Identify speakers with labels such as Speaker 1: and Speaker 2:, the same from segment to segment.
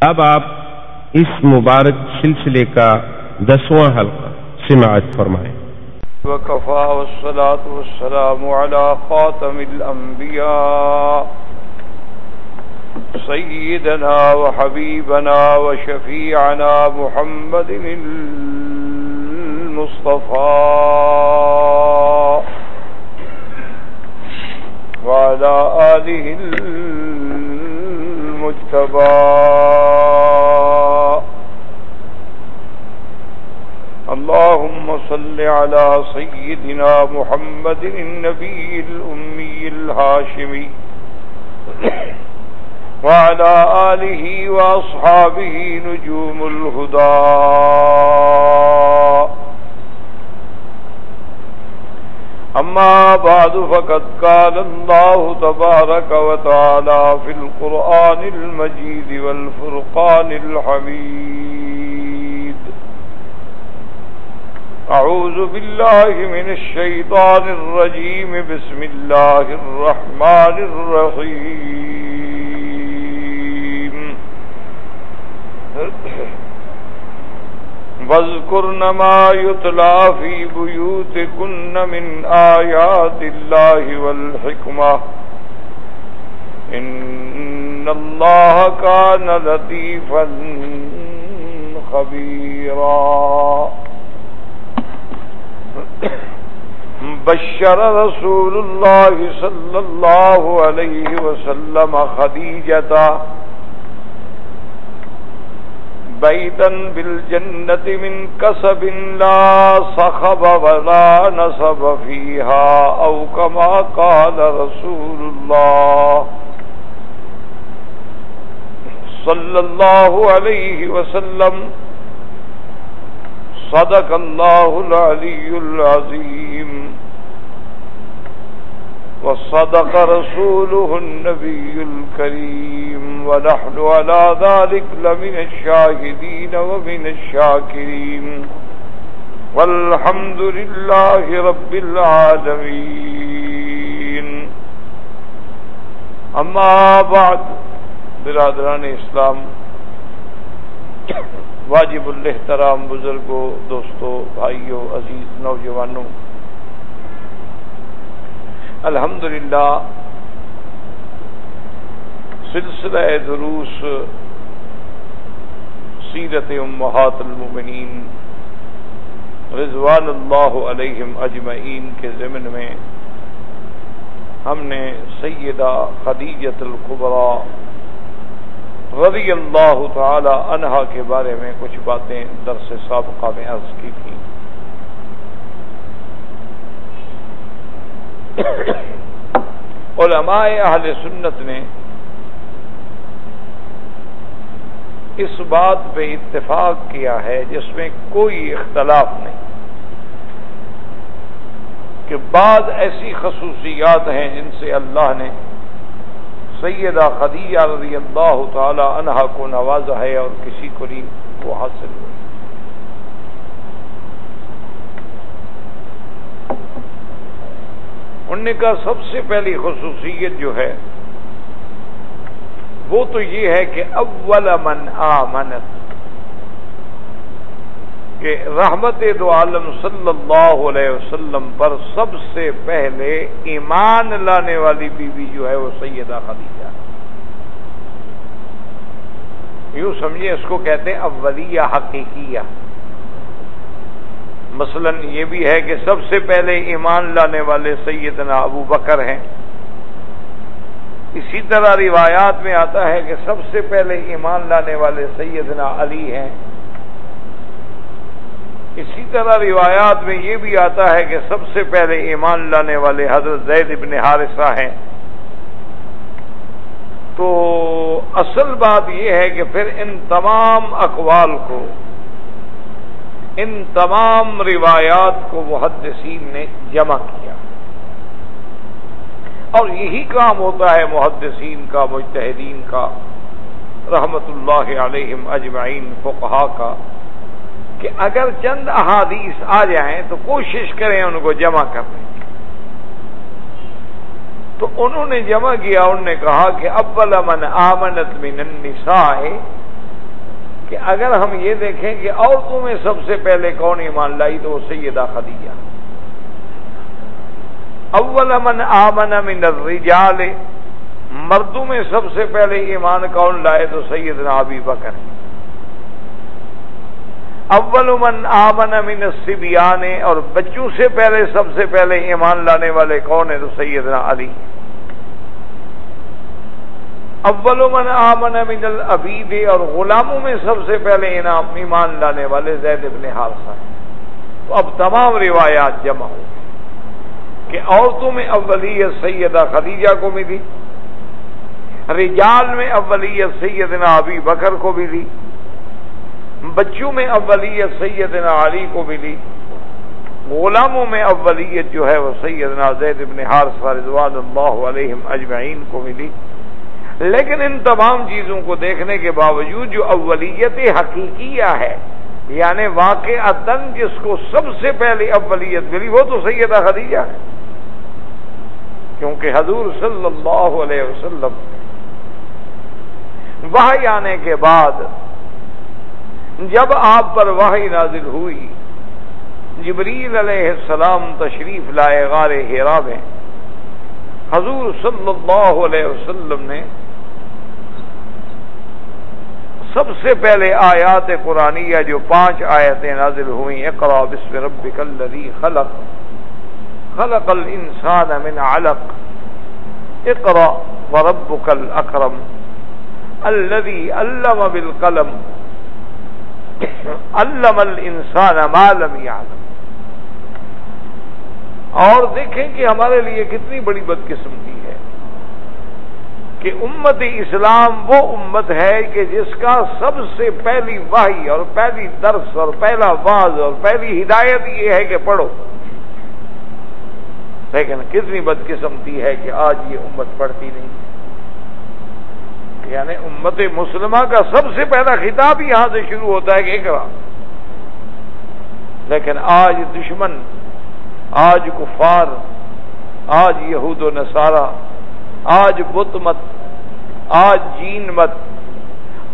Speaker 1: اب آپ اس مبارک سلسلے کا 10واں حلقہ سماعت فرمائیں۔
Speaker 2: وکفا والصلاة والسلام على خاتم الانبیاء سیدنا وحبیبنا وشفیعنا محمد المصطفى وعلى آله المجتبى اللهم صل على سيدنا محمد النبي الأمي الهاشمي وعلى آله وأصحابه نجوم الهدى أما بعد فقد قال الله تبارك وتعالى في القرآن المجيد والفرقان الحميد أعوذ بالله من الشيطان الرجيم بسم الله الرحمن الرحيم واذكرن ما يتلى في بيوتكن من آيات الله والحكمة إن الله كان لطيفا خبيرا بشر رسول الله صلى الله عليه وسلم خديجة بيتا بالجنة من كسب لا صخب ولا نصب فيها أو كما قال رسول الله صلى الله عليه وسلم صدق الله العلي العظيم وصدق رسوله النبي الكريم ونحن على ذلك لمن الشاهدين ومن الشاكرين والحمد لله رب العالمين اما بعد برادران اسلام، واجب الاحترام بزرگوں، دوستوں، بھائیوں، عزیز نوجوانوں، الحمدللہ سلسلہ دروس سیرت امہات المؤمنین رضوان اللہ علیہم اجمعین کے ضمن میں ہم نے سیدہ خدیجہ الکبریٰ رضی اللہ تعالی عنہا کے بارے میں کچھ باتیں درس سابقہ میں عرض کی تھیں۔ علماء اہل سنت نے اس بات پہ اتفاق کیا ہے جس میں کوئی اختلاف نہیں کہ بعض ایسی خصوصیات ہیں جن سے اللہ نے سیدہ خدیجہ رضی اللہ تعالی عنہا کو نوازا ہے اور کسی کو نہیں وہ حاصل ہوئی۔ انہوں نے کہا سب سے پہلی خصوصیت جو ہے وہ تو یہ ہے کہ اول من آمنت، کہ رحمت دو عالم صلی اللہ علیہ وسلم پر سب سے پہلے ایمان لانے والی بیوی جو ہے وہ سیدہ خدیجہ، یوں سمجھے اس کو کہتے ہیں اولیہ حقیقیہ۔ مثلا یہ بھی ہے کہ سب سے پہلے ایمان لانے والے سیدنا ابو بکر ہیں، اسی طرح روایات میں آتا ہے کہ سب سے پہلے ایمان لانے والے سیدنا علی ہیں، اسی طرح روایات میں یہ بھی آتا ہے کہ سب سے پہلے ایمان لانے والے حضرت زید بن حارثہ ہیں۔ تو اصل بات یہ ہے کہ پھر ان تمام اقوال کو، ان تمام روایات کو محدثین نے جمع کیا، اور یہی کام ہوتا ہے محدثین کا، مجتہدین کا، رحمت اللہ علیہم اجمعین، فقہا کا، کہ اگر چند احادیث آ جائیں تو کوشش کریں ان کو جمع کرنے کی۔ تو انہوں نے جمع کیا، انہوں نے کہا کہ اول من آمنت من النساء کہ اگر ہم یہ دیکھیں کہ عورتوں میں سب سے پہلے کون ایمان لائی تو وہ سیدہ خدیجہ. اول من آمن من الرجال، مردوں میں سب سے پہلے ایمان کون لائے تو سیدنا ابی بکر. اول من آمن من الصبیان، اور بچوں سے پہلے سب سے پہلے ایمان لانے والے کون ہیں تو سیدنا علی. اول من آمن من العبید، اور غلاموں میں سب سے پہلے ایمان لانے والے زید بن حارثہ. تو اب تمام روایات جمع ہو کہ عورتوں میں اولیت سیدہ خدیجہ کو ملی، رجال میں اولیت سیدنا ابی بکر کو ملی، بچوں میں اولیت سیدنا علی کو ملی، غلاموں میں اولیت جو ہے وہ سیدنا زید بن حارثہ رضوان اللہ علیہم اجمعین کو ملی. لیکن ان تمام چیزوں کو دیکھنے کے باوجود جو اولیت حقیقیہ ہے، یعنی واقعتاً جس کو سب سے پہلے اولیت ملی، وہ تو سیدہ خدیجہ ہے. کیونکہ حضور صلی اللہ علیہ وسلم وحی آنے کے بعد جب آپ پر وحی نازل ہوئی، جبریل علیہ السلام تشریف لائے غار حرا میں، حضور صلی اللہ علیہ وسلم نے سب سے پہلے آیات قرآنیہ جو 5 آیتیں نازل ہوئیں، اقرأ بسم ربک الذی خلق، خلق الانسان من علق، اقرأ وربک الاکرم الذی علم بالقلم علم الانسان ما لم یعلم. اور دیکھیں کہ ہمارے لیے کتنی بڑی بدقسمتی ہے کہ امت اسلام وہ امت ہے کہ جس کا سب سے پہلی وحی اور پہلی درس اور پہلا واعظ اور پہلی ہدایت یہ ہے کہ پڑھو. لیکن کتنی بدقسمتی ہے کہ آج یہ امت پڑھتی نہیں. یعنی امت مسلمہ کا سب سے پہلا خطاب یہاں سے شروع ہوتا ہے کہ اقرا. لیکن آج دشمن، آج کفار، آج یہود و نصارہ، آج بت مت، آج جین مت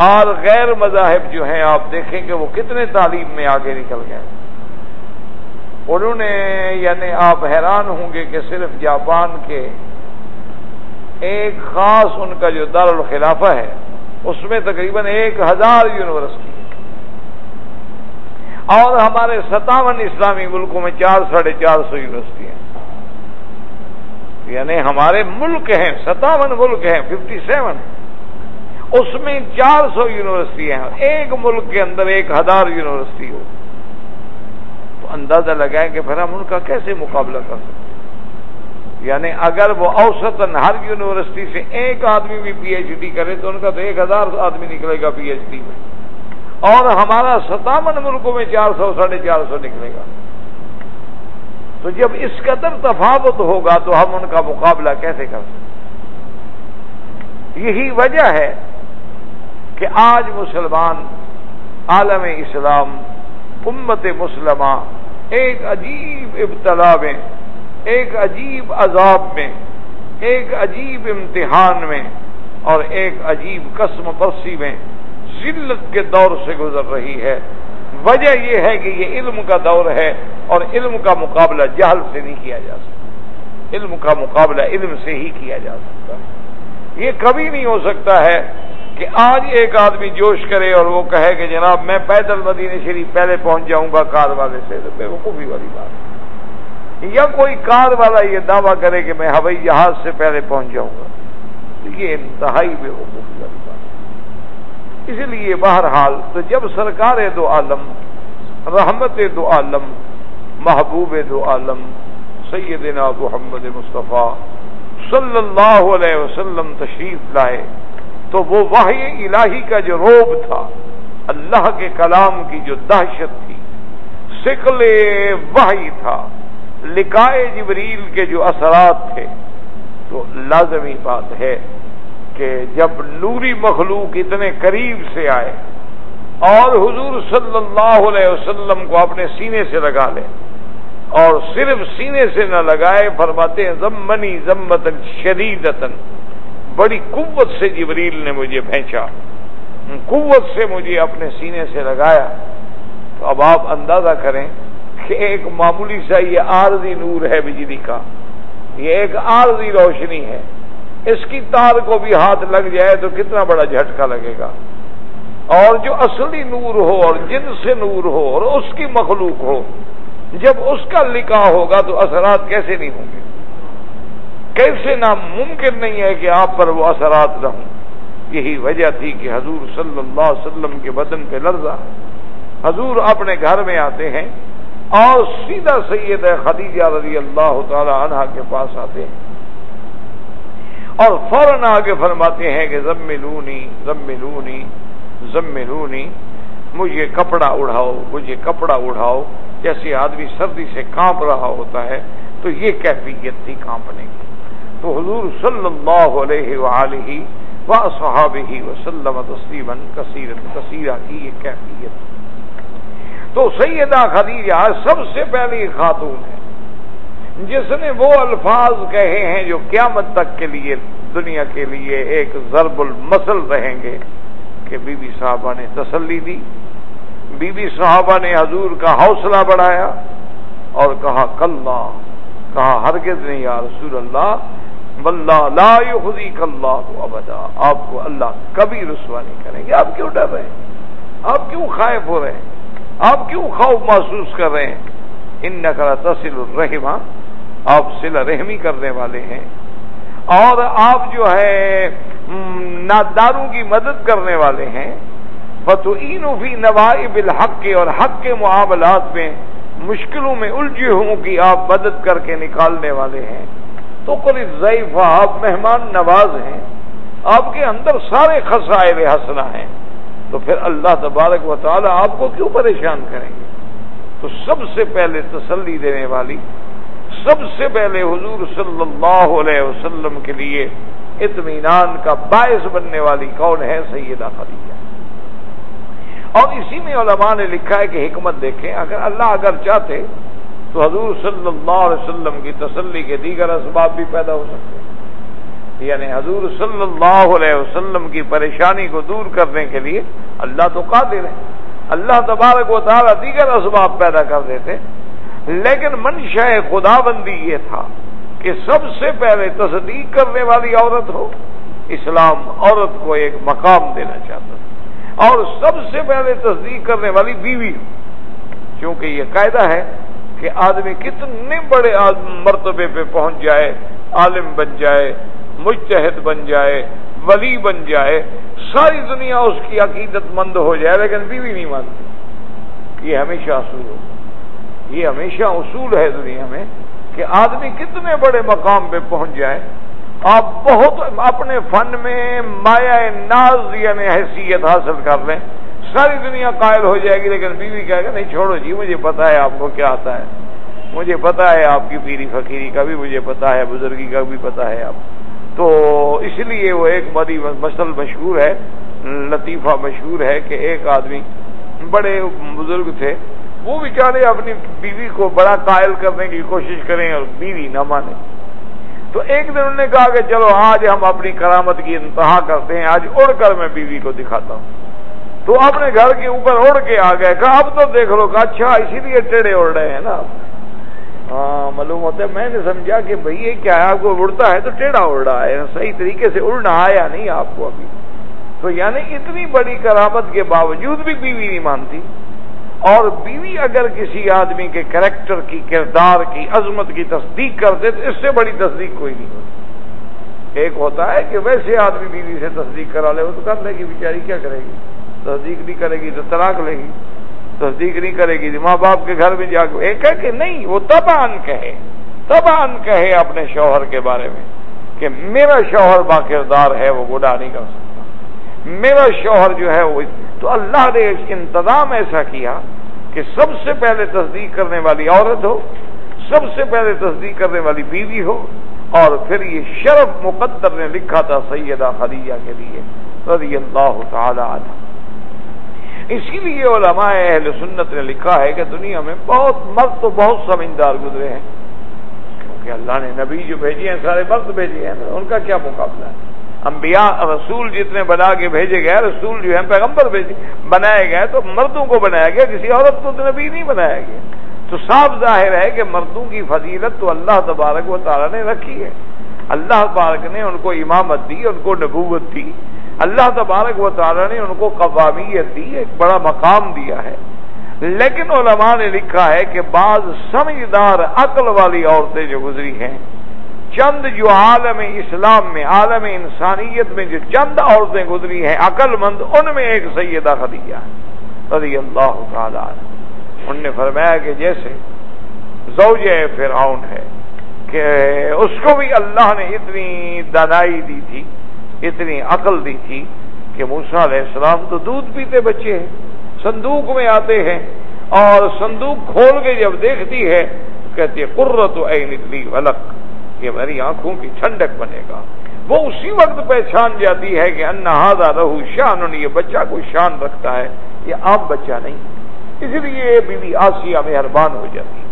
Speaker 2: اور غیر مذاہب جو ہیں، آپ دیکھیں کہ وہ کتنے تعلیم میں آگے نکل گئے. انہوں نے یعنی آپ حیران ہوں گے کہ صرف جاپان کے ایک خاص ان کا جو دارالخلافہ ہے اس میں تقریباً 1000 یونیورسٹی ہے، اور ہمارے 57 اسلامی ملکوں میں 400-450 یونیورسٹی ہیں. یعنی ہمارے ملک ہیں 57 ملک ہیں 57، اس میں 400 یونیورسٹی ہیں. ایک ملک کے اندر 1000 یونیورسٹی ہو تو اندازہ لگائیں کہ پھر ہم ان کا کیسے مقابلہ کر سکتے ہیں. یعنی اگر وہ اوسطاً ہر یونیورسٹی سے ایک آدمی بھی پی ایچ ڈی کرے تو ان کا تو 1000 آدمی نکلے گا پی ایچ ڈی میں، اور ہمارا 57 ملکوں میں 400-450 نکلے گا. تو جب اس قدر تفاوت ہوگا تو ہم ان کا مقابلہ کیسے کر سکتے؟ یہی وجہ ہے کہ آج مسلمان، عالم اسلام، امت مسلمہ ایک عجیب ابتلا میں، ایک عجیب عذاب میں، ایک عجیب امتحان میں اور ایک عجیب قسم پرسی میں ذلت کے دور سے گزر رہی ہے. وجہ یہ ہے کہ یہ علم کا دور ہے، اور علم کا مقابلہ جہل سے نہیں کیا جا سکتا. علم کا مقابلہ علم سے ہی کیا جا سکتا ہے. یہ کبھی نہیں ہو سکتا ہے کہ آج ایک آدمی جوش کرے اور وہ کہے کہ جناب میں پیدل مدینہ شریف پہلے پہنچ جاؤں گا کار والے سے، تو بیوقوفی والی بات ہے. یا کوئی کار والا یہ دعویٰ کرے کہ میں ہوائی جہاز سے پہلے پہنچ جاؤں گا، تو یہ انتہائی بیوقوفی والی بات ہے. اسی لیے بہرحال تو جب سرکار دو عالم، رحمت دو عالم، محبوب دو عالم سیدنا محمد مصطفیٰ صلی اللہ علیہ وسلم تشریف لائے تو وہ وحی الہی کا جو روب تھا، اللہ کے کلام کی جو دہشت تھی، ثقل وحی تھا، لقائے جبریل کے جو اثرات تھے، تو لازمی بات ہے کہ جب نوری مخلوق اتنے قریب سے آئے اور حضور صلی اللہ علیہ وسلم کو اپنے سینے سے لگا لے، اور صرف سینے سے نہ لگائے، فرماتے ہیں ضمنی ضمۃ شدیدۃ، بڑی قوت سے جبریل نے مجھے بھینچا. قوت سے مجھے اپنے سینے سے لگایا، تو اب آپ اندازہ کریں کہ ایک معمولی سا یہ عارضی نور ہے بجلی کا، یہ ایک عارضی روشنی ہے، اس کی تار کو بھی ہاتھ لگ جائے تو کتنا بڑا جھٹکا لگے گا، اور جو اصلی نور ہو اور جن سے نور ہو اور اس کی مخلوق ہو، جب اس کا لکھا ہوگا تو اثرات کیسے نہیں ہوں گے؟ کیسے ناممکن نہیں ہے کہ آپ پر وہ اثرات نہ ہوں۔ یہی وجہ تھی کہ حضور صلی اللہ علیہ وسلم کے بدن پہ لرزہ، حضور اپنے گھر میں آتے ہیں اور سیدھا سیدہ خدیجہ رضی اللہ تعالی عنہا کے پاس آتے ہیں اور فوراً آگے فرماتے ہیں کہ زملونی زملونی زملونی، مجھے کپڑا اڑاؤ، مجھے کپڑا اڑاؤ، جیسے آدمی سردی سے کانپ رہا ہوتا ہے، تو یہ کیفیت تھی کانپنے کی۔ تو حضور صلی اللہ علیہ وآلہ وصحابہ وسلم تسلیما کثیرا کثیرا کی یہ کیفیت۔ تو سیدہ خدیجہ سب سے پہلی خاتون ہے جس نے وہ الفاظ کہے ہیں جو قیامت تک کے لیے دنیا کے لیے ایک ضرب المثل رہیں گے، کہ بی بی صاحبہ نے تسلی دی، بی بی صاحبہ نے حضور کا حوصلہ بڑھایا اور کہا کلا، کہا ہرگز نہیں یا رسول اللہ، واللہ لا یخزیک اللہ ابدا، آپ کو اللہ کبھی رسوا نہیں کریں گے۔ آپ کیوں ڈر رہے ہیں؟ آپ کیوں خائف ہو رہے ہیں؟ آپ کیوں خوف محسوس کر رہے ہیں؟ انک لتصل الرحم، آپ صلہ رحمی کرنے والے ہیں، اور آپ جو ہے ناداروں کی مدد کرنے والے ہیں، فتعین فی نوائب الحق، اور حق کے معاملات میں مشکلوں میں الجھے ہوں کی آپ مدد کر کے نکالنے والے ہیں، تو قل الضیف، آپ مہمان نواز ہیں، آپ کے اندر سارے خصائل حسنہ ہیں، تو پھر اللہ تبارک و تعالی آپ کو کیوں پریشان کریں گے؟ تو سب سے پہلے تسلی دینے والی، سب سے پہلے حضور صلی اللہ علیہ وسلم کے لیے اطمینان کا باعث بننے والی کون ہے؟ سیدہ خدیجہ۔ اور اسی میں علماء نے لکھا ہے کہ حکمت دیکھیں، اللہ اگر چاہتے تو حضور صلی اللہ علیہ وسلم کی تسلی کے دیگر اسباب بھی پیدا ہو سکتے، یعنی حضور صلی اللہ علیہ وسلم کی پریشانی کو دور کرنے کے لیے اللہ تو قادر ہے، اللہ تبارک و تعالی دیگر اسباب پیدا کر دیتے، لیکن منشاء خداوندی یہ تھا کہ سب سے پہلے تصدیق کرنے والی عورت ہو۔ اسلام عورت کو ایک مقام دینا چاہتا تھا، اور سب سے پہلے تصدیق کرنے والی بیوی ہو، کیونکہ یہ قاعدہ ہے کہ آدمی کتنے بڑے مرتبے پہ پہنچ جائے، عالم بن جائے، مجتہد بن جائے، ولی بن جائے، ساری دنیا اس کی عقیدت مند ہو جائے، لیکن بیوی نہیں مانتی۔ یہ ہمیشہ اصول ہو، یہ ہمیشہ اصول ہے دنیا میں کہ آدمی کتنے بڑے مقام پہ پہنچ جائے، آپ بہت اپنے فن میں مایہ ناز یعنی حیثیت حاصل کر لیں، ساری دنیا قائل ہو جائے گی، لیکن بیوی کہے گا نہیں چھوڑو جی، مجھے پتا ہے آپ کو کیا آتا ہے، مجھے پتا ہے آپ کی پیری فقیری کا بھی مجھے پتا ہے، بزرگی کا بھی پتا ہے آپ۔ تو اس لیے وہ ایک بڑی مثل مشہور ہے، لطیفہ مشہور ہے کہ ایک آدمی بڑے بزرگ تھے، وہ بیچارے اپنی بیوی کو بڑا قائل کرنے کی کوشش کریں اور بیوی نہ مانے، تو ایک دن انہوں نے کہا کہ چلو آج ہم اپنی کرامت کی انتہا کرتے ہیں، آج اڑ کر میں بیوی کو دکھاتا ہوں۔ تو اپنے گھر کے اوپر اڑ کے آ گئے، کہا اب تو دیکھ لو، کہا اچھا اسی لیے ٹیڑے اڑ رہے ہیں نا۔ ہاں معلوم ہوتا ہے، میں نے سمجھا کہ بھئی یہ کیا ہے، آپ کو اڑتا ہے تو ٹیڑھا اڑ رہا ہے، صحیح طریقے سے اڑنا آیا نہیں آپ کو ابھی۔ تو یعنی اتنی بڑی کرامت کے باوجود بھی بیوی نہیں مانتی، اور بیوی اگر کسی آدمی کے کریکٹر کی، کردار کی، عظمت کی تصدیق کر دے تو اس سے بڑی تصدیق کوئی نہیں ہوتی۔ ایک ہوتا ہے کہ ویسے آدمی بیوی سے تصدیق کرا لے، وہ تو کر لے گی، بیچاری کیا کرے گی، تصدیق نہیں کرے گی تو طلاق لے گی، تصدیق نہیں کرے گی ماں باپ کے گھر میں جا کے ایک ہے کہ نہیں، وہ طبعاً کہے اپنے شوہر کے بارے میں کہ میرا شوہر با کردار ہے، وہ گناہ نہیں کر سکتا، میرا شوہر جو ہے وہ۔ تو اللہ نے انتظام ایسا کیا کہ سب سے پہلے تصدیق کرنے والی عورت ہو، سب سے پہلے تصدیق کرنے والی بیوی ہو، اور پھر یہ شرف مقدر نے لکھا تھا سیدہ خدیجہ کے لیے رضی اللہ تعالی عنہ۔ اسی لیے علماء اہل سنت نے لکھا ہے کہ دنیا میں بہت مرد تو بہت سمجھدار گزرے ہیں، کیونکہ اللہ نے نبی جو بھیجے ہیں سارے مرد بھیجے ہیں، ان کا کیا مقابلہ ہے؟ انبیاء رسول جتنے بنا کے بھیجے گئے، رسول جو ہے پیغمبر بنائے گئے، تو مردوں کو بنایا گیا، کسی عورت کو تو نبی نہیں بنایا گیا۔ تو صاف ظاہر ہے کہ مردوں کی فضیلت تو اللہ تبارک و تعالی نے رکھی ہے، اللہ تبارک نے ان کو امامت دی، ان کو نبوت دی، اللہ تبارک و تعالی نے ان کو قوامیت دی، ایک بڑا مقام دیا ہے۔ لیکن علماء نے لکھا ہے کہ بعض سمجھدار عقل والی عورتیں جو گزری ہیں، چند جو عالم اسلام میں، عالم انسانیت میں جو چند عورتیں گزری ہیں عقل مند، ان میں ایک سیدہ خدیجہ رضی اللہ تعالی عنہ۔ ان نے فرمایا کہ جیسے زوجہ فرعون ہے کہ اس کو بھی اللہ نے اتنی دانائی دی تھی، اتنی عقل دی تھی کہ موسیٰ علیہ السلام تو دودھ پیتے بچے ہیں، صندوق میں آتے ہیں اور صندوق کھول کے جب دیکھتی ہے تو کہتی ہے قرۃ عین لی ولک، یہ میری آنکھوں کی ٹھنڈک بنے گا۔ وہ اسی وقت پہچان جاتی ہے کہ ان ھذا لہ شان، یہ بچہ کوئی شان رکھتا ہے، یہ عام بچہ نہیں، اس لیے بی بی آسیہ مہربان ہو جاتی ہے۔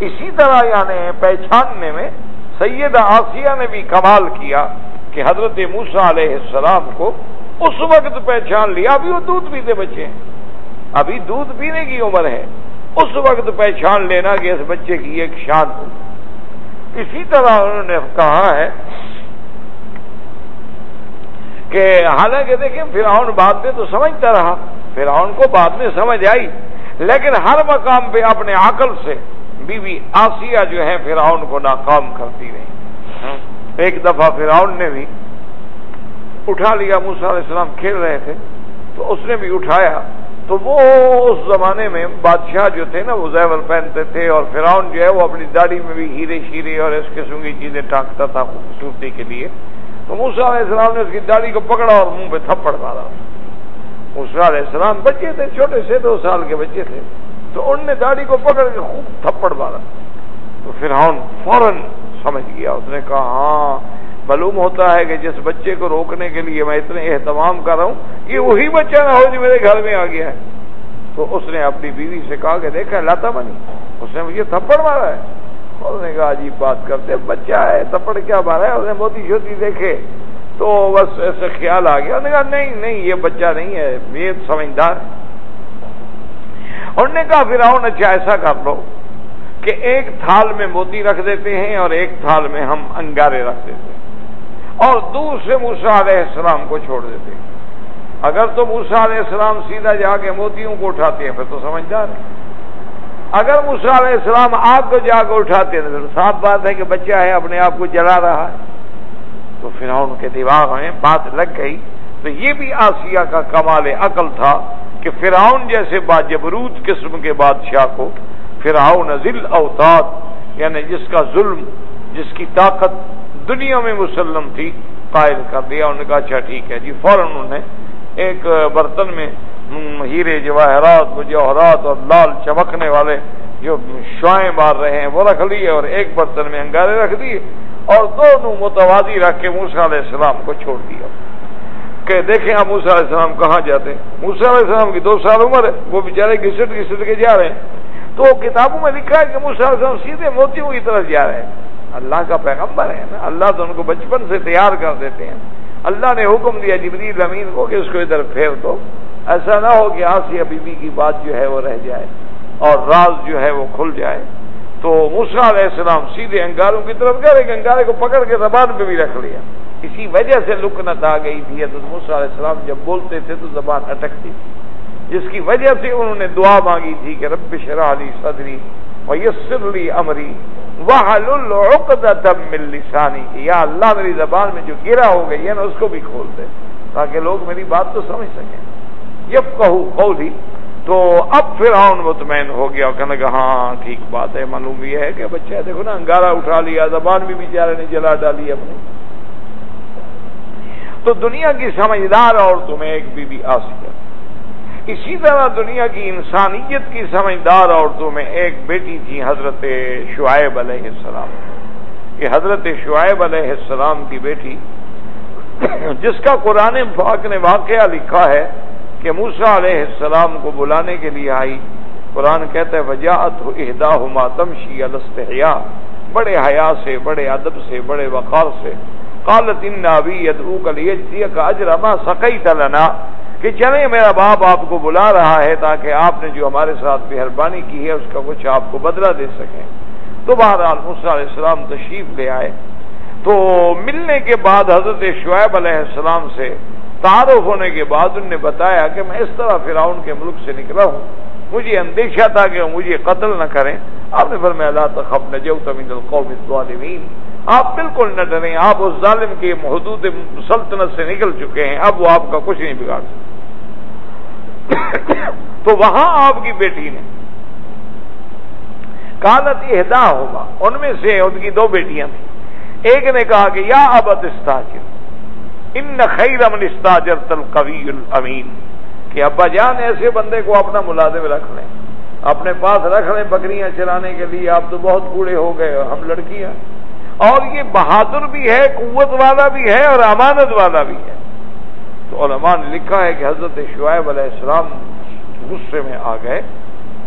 Speaker 2: اسی طرح یعنی پہچاننے میں سیدہ آسیہ نے بھی کمال کیا کہ حضرت موسیٰ علیہ السلام کو اس وقت پہچان لیا، ابھی وہ دودھ پیتے بچے ہیں، ابھی دودھ پینے کی عمر ہے، اس وقت پہچان لینا کہ اس بچے کی ایک شان ہو۔ اسی طرح انہوں نے کہا ہے کہ حالانکہ دیکھیں فرعون بعد میں تو سمجھتا رہا، فرعون کو بعد میں سمجھ آئی، لیکن ہر مقام پہ اپنے عقل سے بی بی آسیہ جو ہے فرعون کو ناکام کرتی رہی۔ ایک دفعہ فرعون نے بھی اٹھا لیا، موسیٰ علیہ السلام کھیل رہے تھے تو اس نے بھی اٹھایا، تو وہ اس زمانے میں بادشاہ جو تھے نا وہ زیور پہنتے تھے، اور فرعون جو ہے وہ اپنی داڑھی میں بھی ہیرے شیرے اور اس قسم کی چیزیں ٹانکتا تھا خوبصورتی کے لیے۔ تو موسیٰ علیہ السلام نے اس کی داڑھی کو پکڑا اور منہ پہ تھپڑ مارا۔ موسیٰ علیہ السلام بچے تھے، چھوٹے سے 2 سال کے بچے تھے، تو ان نے داڑھی کو پکڑ کے خوب تھپڑ مارا۔ تو فرعون فوراً سمجھ گیا، اس نے کہا ہاں معلوم ہوتا ہے کہ جس بچے کو روکنے کے لیے میں اتنے اہتمام کر رہا ہوں یہ وہی بچہ نہ ہو جو میرے گھر میں آ گیا ہے۔ تو اس نے اپنی بیوی سے کہا کہ دیکھا لاتا بنی، اس نے مجھے تھپڑ مارا ہے۔ اس نے کہا عجیب بات کرتے، بچہ ہے تھپڑ کیا مارا ہے؟ اس نے موتی شوتی دیکھے تو بس ایسے خیال آ گیا۔ انہوں نے کہا نہیں یہ بچہ نہیں ہے، یہ سمجھدار۔ انہوں نے کہا فرعون اچھا ایسا کر لو کہ ایک تھال میں موتی رکھ دیتے ہیں اور ایک تھال میں ہم انگارے رکھ دیتے ہیں اور دوسرے موسیٰ علیہ السلام کو چھوڑ دیتے ہیں۔ اگر تو موسیٰ علیہ السلام سیدھا جا کے موتیوں کو اٹھاتے ہیں پھر تو سمجھدار ہے، اگر موسیٰ علیہ السلام آگ کو جا کے اٹھاتے ہیں تو صاف بات ہے کہ بچہ ہے اپنے آپ کو جلا رہا ہے۔ تو فرعون کے دماغ میں بات لگ گئی۔ تو یہ بھی آسیہ کا کمال عقل تھا کہ فرعون جیسے باجبروت قسم کے بادشاہ کو فرعون ذل اوتاد، یعنی جس کا ظلم، جس کی طاقت دنیا میں مسلم تھی، قائل کر دیا۔ انہوں نے کہا اچھا ٹھیک ہے جی، فوراً انہوں نے ایک برتن میں ہیرے جواہرات مجوہرات اور لال چمکنے والے جو شعائیں مار رہے ہیں وہ رکھ لیے اور ایک برتن میں انگارے رکھ دیے اور دونوں متوازی رکھ کے موسیٰ علیہ السلام کو چھوڑ دیا کہ دیکھیں آپ موسیٰ علیہ السلام کہاں جاتے ہیں۔ موسیٰ علیہ السلام کی 2 سال عمر ہے، وہ بیچارے گھسٹ کے جا رہے ہیں۔ تو کتابوں میں لکھا ہے کہ موسیٰ علیہ السلام سیدھے موتیوں کی طرف جا رہے ہیں۔ اللہ کا پیغمبر ہے نا، اللہ تو ان کو بچپن سے تیار کر دیتے ہیں۔ اللہ نے حکم دیا جبریل امین کو کہ اس کو ادھر پھیر دو، ایسا نہ ہو کہ آسیہ بی بی کی بات جو ہے وہ رہ جائے اور راز جو ہے وہ کھل جائے۔ تو موسیٰ علیہ السلام سیدھے انگاروں کی طرف گئے، ایک انگارے کو پکڑ کے زبان پہ بھی رکھ لیا۔ اسی وجہ سے لکنت آ گئی تھی، حضرت موسیٰ علیہ السلام جب بولتے تھے تو زبان اٹکتی تھی، جس کی وجہ سے انہوں نے دعا مانگی تھی کہ رب اشرح لی صدری ویسر لی امری واحلل عقدۃ من لسانی، یا اللہ میری زبان میں جو گرا ہو گئی ہے نا اس کو بھی کھول دے تاکہ لوگ میری بات تو سمجھ سکیں۔ یفقہوا قولی۔ تو اب فرعون مطمئن ہو گیا، کہنے لگا ہاں ٹھیک بات ہے، معلوم یہ ہے کہ بچہ دیکھو نا انگارہ اٹھا لیا، زبان بھی بیچارے نے جلا ڈالی اپنی۔ تو دنیا کی سمجھدار عورتوں میں ایک بی بی آسیہ، اسی طرح دنیا کی انسانیت کی سمجھدار عورتوں میں ایک بیٹی تھی حضرت شعیب علیہ السلام، کہ حضرت شعیب علیہ السلام کی بیٹی جس کا قرآن پاک نے واقعہ لکھا ہے کہ موسیٰ علیہ السلام کو بلانے کے لیے آئی۔ قرآن کہتا ہے وجاءتہ احداہما تمشی علی استحیاء، بڑے حیا سے، بڑے ادب سے، بڑے وقار سے قالت ان ابی یدعوک لیجزیک اجر ما سقیت لنا، کہ چلیں میرا باپ آپ کو بلا رہا ہے تاکہ آپ نے جو ہمارے ساتھ مہربانی کی ہے اس کا کچھ آپ کو بدلہ دے سکیں۔ تو بہرحال موسیٰ علیہ السلام تشریف لے آئے، تو ملنے کے بعد حضرت شعیب علیہ السلام سے تعارف ہونے کے بعد انہوں نے بتایا کہ میں اس طرح فرعون کے ملک سے نکلا ہوں، مجھے اندیشہ تھا کہ وہ مجھے قتل نہ کریں۔ آپ نے فرمایا لا تخف نجوت من القوم الظالمین، آپ بالکل نہ ڈریں، آپ اس ظالم کی حدود سلطنت سے نکل چکے ہیں، اب وہ آپ کا کچھ نہیں بگاڑ سکتے۔ تو وہاں آپ کی بیٹی نے قالت احداہما، ان میں سے ان کی دو بیٹیاں تھیں، ایک نے کہا کہ یا ابت استاجر ان خیر من استاجرت القوی الامین، کہ ابا جان ایسے بندے کو اپنا ملازم رکھ لیں، اپنے پاس رکھ لیں بکریاں چلانے کے لیے، آپ تو بہت بوڑھے ہو گئے، ہم لڑکیاں، اور یہ بہادر بھی ہے، قوت والا بھی ہے اور امانت والا بھی ہے۔ تو علماء نے لکھا ہے کہ حضرت شعیب علیہ السلام غصے میں آ گئے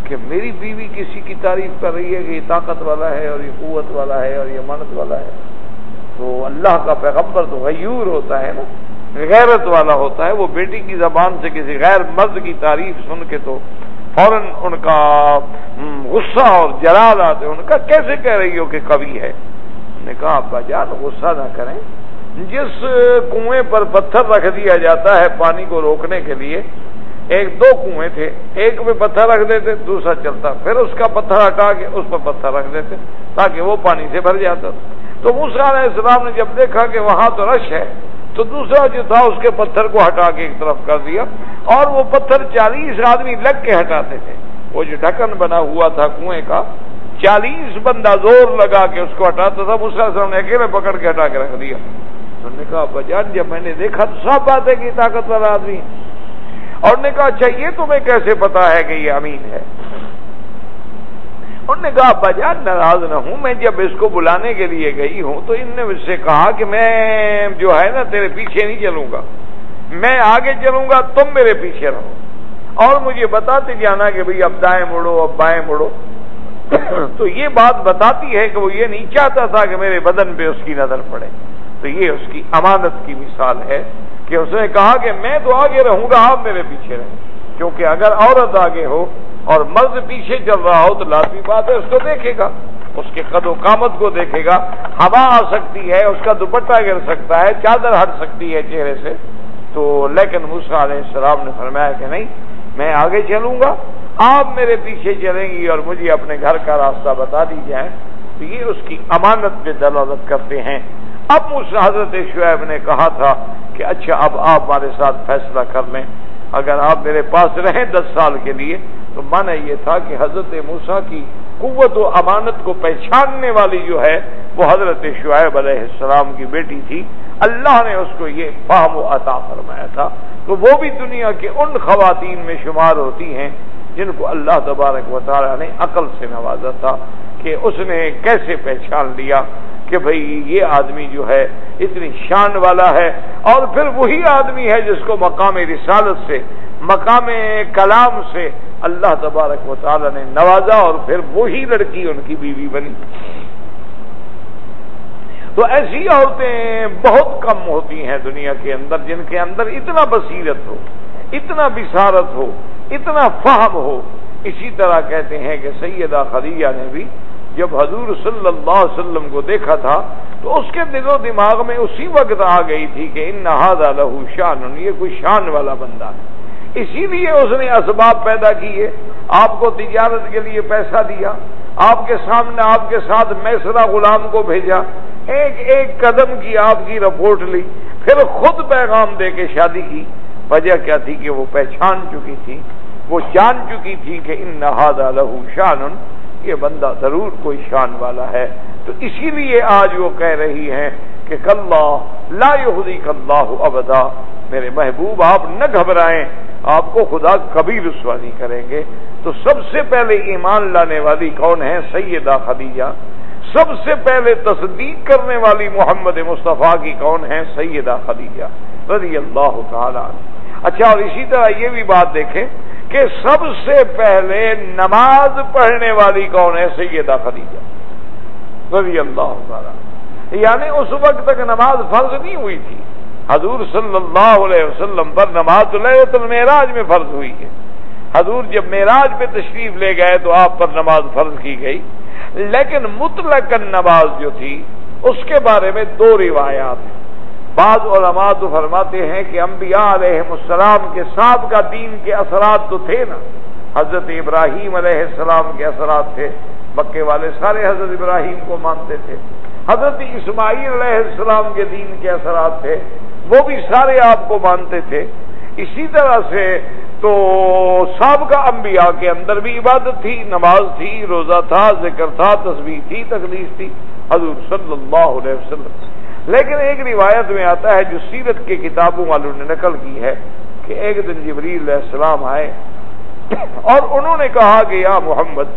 Speaker 2: کہ میری بیوی کسی کی تعریف کر رہی ہے کہ یہ طاقت والا ہے اور یہ قوت والا ہے اور یہ امانت والا ہے۔ تو اللہ کا پیغمبر تو غیور ہوتا ہے نا، غیرت والا ہوتا ہے، وہ بیٹی کی زبان سے کسی غیر مرد کی تعریف سن کے تو فوراً ان کا غصہ اور جلال آتے، ان کا کیسے کہہ رہی ہو کہ قوی ہے؟ نے کہا ابا جان غصہ نہ کریں، جس کنویں پر پتھر رکھ دیا جاتا ہے پانی کو روکنے کے لیے، دو کنویں تھے، ایک میں پتھر رکھ دیتے دوسرا چلتا، پھر اس کا پتھر ہٹا کے اس پر پتھر رکھ دیتے تاکہ وہ پانی سے بھر جاتا۔ تو موسیٰ علیہ السلام نے جب دیکھا کہ وہاں تو رش ہے تو دوسرا جو تھا اس کے پتھر کو ہٹا کے ایک طرف کر دیا، اور وہ پتھر 40 آدمی لگ کے ہٹاتے تھے، وہ جو ڈھکن بنا ہوا تھا کنویں کا 40 بندہ زور لگا کے اس کو ہٹاتا تھا، موسیٰ علیہ السلام نے اکیلے پکڑ کے ہٹا کے رکھ دیا۔ انہوں نے کہا بجان جب میں نے دیکھا تو صاف بات ہے کہ طاقت والا آدمی، اور نے کہا اچھا یہ تمہیں کیسے پتا ہے کہ یہ امین ہے؟ انہوں نے کہا ابا جان ناراض نہ ہوں، میں جب اس کو بلانے کے لیے گئی ہوں تو ان نے مجھ سے کہا کہ میں جو ہے نا تیرے پیچھے نہیں چلوں گا، میں آگے چلوں گا، تم میرے پیچھے رہو، اور مجھے بتاتے جانا کہ بھئی اب دائیں مڑو اب بائیں مڑو۔ تو یہ بات بتاتی ہے کہ وہ یہ نہیں چاہتا تھا کہ میرے بدن پہ اس کی نظر پڑے۔ تو یہ اس کی امانت کی مثال ہے کہ اس نے کہا کہ میں تو آگے رہوں گا، آپ میرے پیچھے رہیں، کیونکہ اگر عورت آگے ہو اور مرد پیچھے چل رہا ہو تو لازمی بات ہے اس کو دیکھے گا، اس کے قد و قامت کو دیکھے گا، ہوا آ سکتی ہے، اس کا دوپٹہ گر سکتا ہے، چادر ہٹ سکتی ہے چہرے سے۔ تو لیکن موسیٰ علیہ السلام نے فرمایا کہ نہیں، میں آگے چلوں گا، آپ میرے پیچھے چلیں گی اور مجھے اپنے گھر کا راستہ بتا دی جائے۔ تو یہ اس کی امانت پہ دلالت کرتے ہیں۔ اب موسیٰ حضرت شعیب نے کہا تھا کہ اچھا اب آپ ہمارے ساتھ فیصلہ کر لیں، اگر آپ میرے پاس رہیں 10 سال کے لیے، تو مانا یہ تھا کہ حضرت موسیٰ کی قوت و امانت کو پہچاننے والی جو ہے وہ حضرت شعیب علیہ السلام کی بیٹی تھی، اللہ نے اس کو یہ فہم و عطا فرمایا تھا۔ تو وہ بھی دنیا کے ان خواتین میں شمار ہوتی ہیں جن کو اللہ تبارک و تعالی نے عقل سے نوازا تھا کہ اس نے کیسے پہچان لیا کہ بھئی یہ آدمی جو ہے اتنی شان والا ہے، اور پھر وہی آدمی ہے جس کو مقام رسالت سے، مقام کلام سے اللہ تبارک و تعالی نے نوازا، اور پھر وہی لڑکی ان کی بیوی بنی۔ تو ایسی عورتیں بہت کم ہوتی ہیں دنیا کے اندر جن کے اندر اتنا بصیرت ہو، اتنا بصارت ہو، اتنا فہم ہو۔ اسی طرح کہتے ہیں کہ سیدہ خدیجہ نے بھی جب حضور صلی اللہ علیہ وسلم کو دیکھا تھا تو اس کے دل و دماغ میں اسی وقت آ گئی تھی کہ ان ھذا لہ شان، یہ کوئی شان والا بندہ ہے، اسی لیے اس نے اسباب پیدا کیے، آپ کو تجارت کے لیے پیسہ دیا، آپ کے سامنے آپ کے ساتھ میسرہ غلام کو بھیجا، ایک ایک قدم کی آپ کی رپورٹ لی، پھر خود پیغام دے کے شادی کی۔ وجہ کیا تھی کہ وہ پہچان چکی تھی، وہ جان چکی تھی کہ ان ھذا لہ شان، یہ بندہ ضرور کوئی شان والا ہے۔ تو اسی لیے آج وہ کہہ رہی ہیں کہ کلا لا یخزیک اللہ ابدا، میرے محبوب آپ نہ گھبرائیں، آپ کو خدا کبھی رسوا نہیں کریں گے۔ تو سب سے پہلے ایمان لانے والی کون ہے؟ سیدہ خدیجہ۔ سب سے پہلے تصدیق کرنے والی محمد مصطفیٰ کی کون ہے؟ سیدہ خدیجہ رضی اللہ تعالی عنہ۔ اچھا، اور اسی طرح یہ بھی بات دیکھیں کہ سب سے پہلے نماز پڑھنے والی کون ہے؟ سیدہ خدیجہ رضی اللہ تعالی عنہ۔ یعنی اس وقت تک نماز فرض نہیں ہوئی تھی. حضور صلی اللہ علیہ وسلم پر نماز لیلۃ المعراج میں فرض ہوئی ہے. حضور جب معراج پہ تشریف لے گئے تو آپ پر نماز فرض کی گئی. لیکن مطلق نماز جو تھی اس کے بارے میں دو روایات ہیں. بعض علماء تو فرماتے ہیں کہ انبیاء علیہم السلام کے سابقہ دین کے اثرات تو تھے نا. حضرت ابراہیم علیہ السلام کے اثرات تھے. مکے والے سارے حضرت ابراہیم کو مانتے تھے. حضرت اسماعیل علیہ السلام کے دین کے اثرات تھے, وہ بھی سارے آپ کو مانتے تھے. اسی طرح سے تو سابقہ انبیاء کے اندر بھی عبادت تھی, نماز تھی, روزہ تھا, ذکر تھا, تسبیح تھی, تقدیس تھی. حضور صلی اللہ علیہ وسلم. لیکن ایک روایت میں آتا ہے جو سیرت کے کتابوں والوں نے نقل کی ہے کہ ایک دن جبریل علیہ السلام آئے اور انہوں نے کہا کہ یا محمد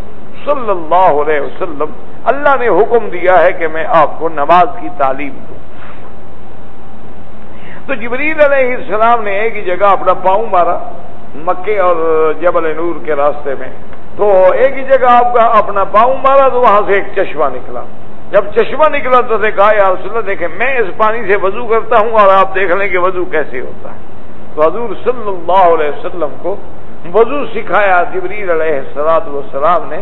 Speaker 2: صلی اللہ علیہ وسلم, اللہ نے حکم دیا ہے کہ میں آپ کو نماز کی تعلیم دوں. تو جبریل علیہ السلام نے ایک ہی جگہ اپنا پاؤں مارا مکے اور جبل نور کے راستے میں. تو ایک ہی جگہ آپ کا اپنا پاؤں مارا تو وہاں سے ایک چشمہ نکلا. جب چشمہ نکلا تو نے کہا یا رسول اللہ دیکھیں میں اس پانی سے وضو کرتا ہوں اور آپ دیکھ لیں کہ وضو کیسے ہوتا ہے. تو حضور صلی اللہ علیہ وسلم کو وضو سکھایا جبریل علیہ السلام نے.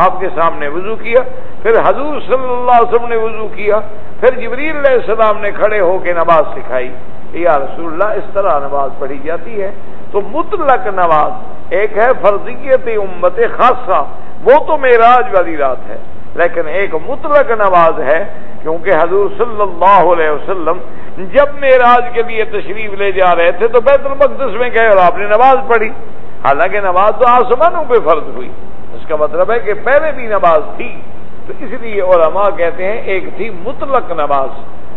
Speaker 2: آپ کے سامنے وضو کیا, پھر حضور صلی اللہ علیہ وسلم نے وضو کیا, پھر جبریل علیہ السلام نے کھڑے ہو کے نماز سکھائی. یا رسول اللہ اس طرح نماز پڑھی جاتی ہے. تو مطلق نماز ایک ہے فرضیت امت خاصہ, وہ تو معراج والی رات ہے. لیکن ایک مطلق نماز ہے کیونکہ حضور صلی اللہ علیہ وسلم جب معراج کے لیے تشریف لے جا رہے تھے تو بیت المقدس میں گئے اور آپ نے نماز پڑھی. حالانکہ نماز تو آسمانوں پہ فرض ہوئی. اس کا مطلب ہے کہ پہلے بھی نماز تھی. تو اس لیے علماء کہتے ہیں ایک تھی مطلق نماز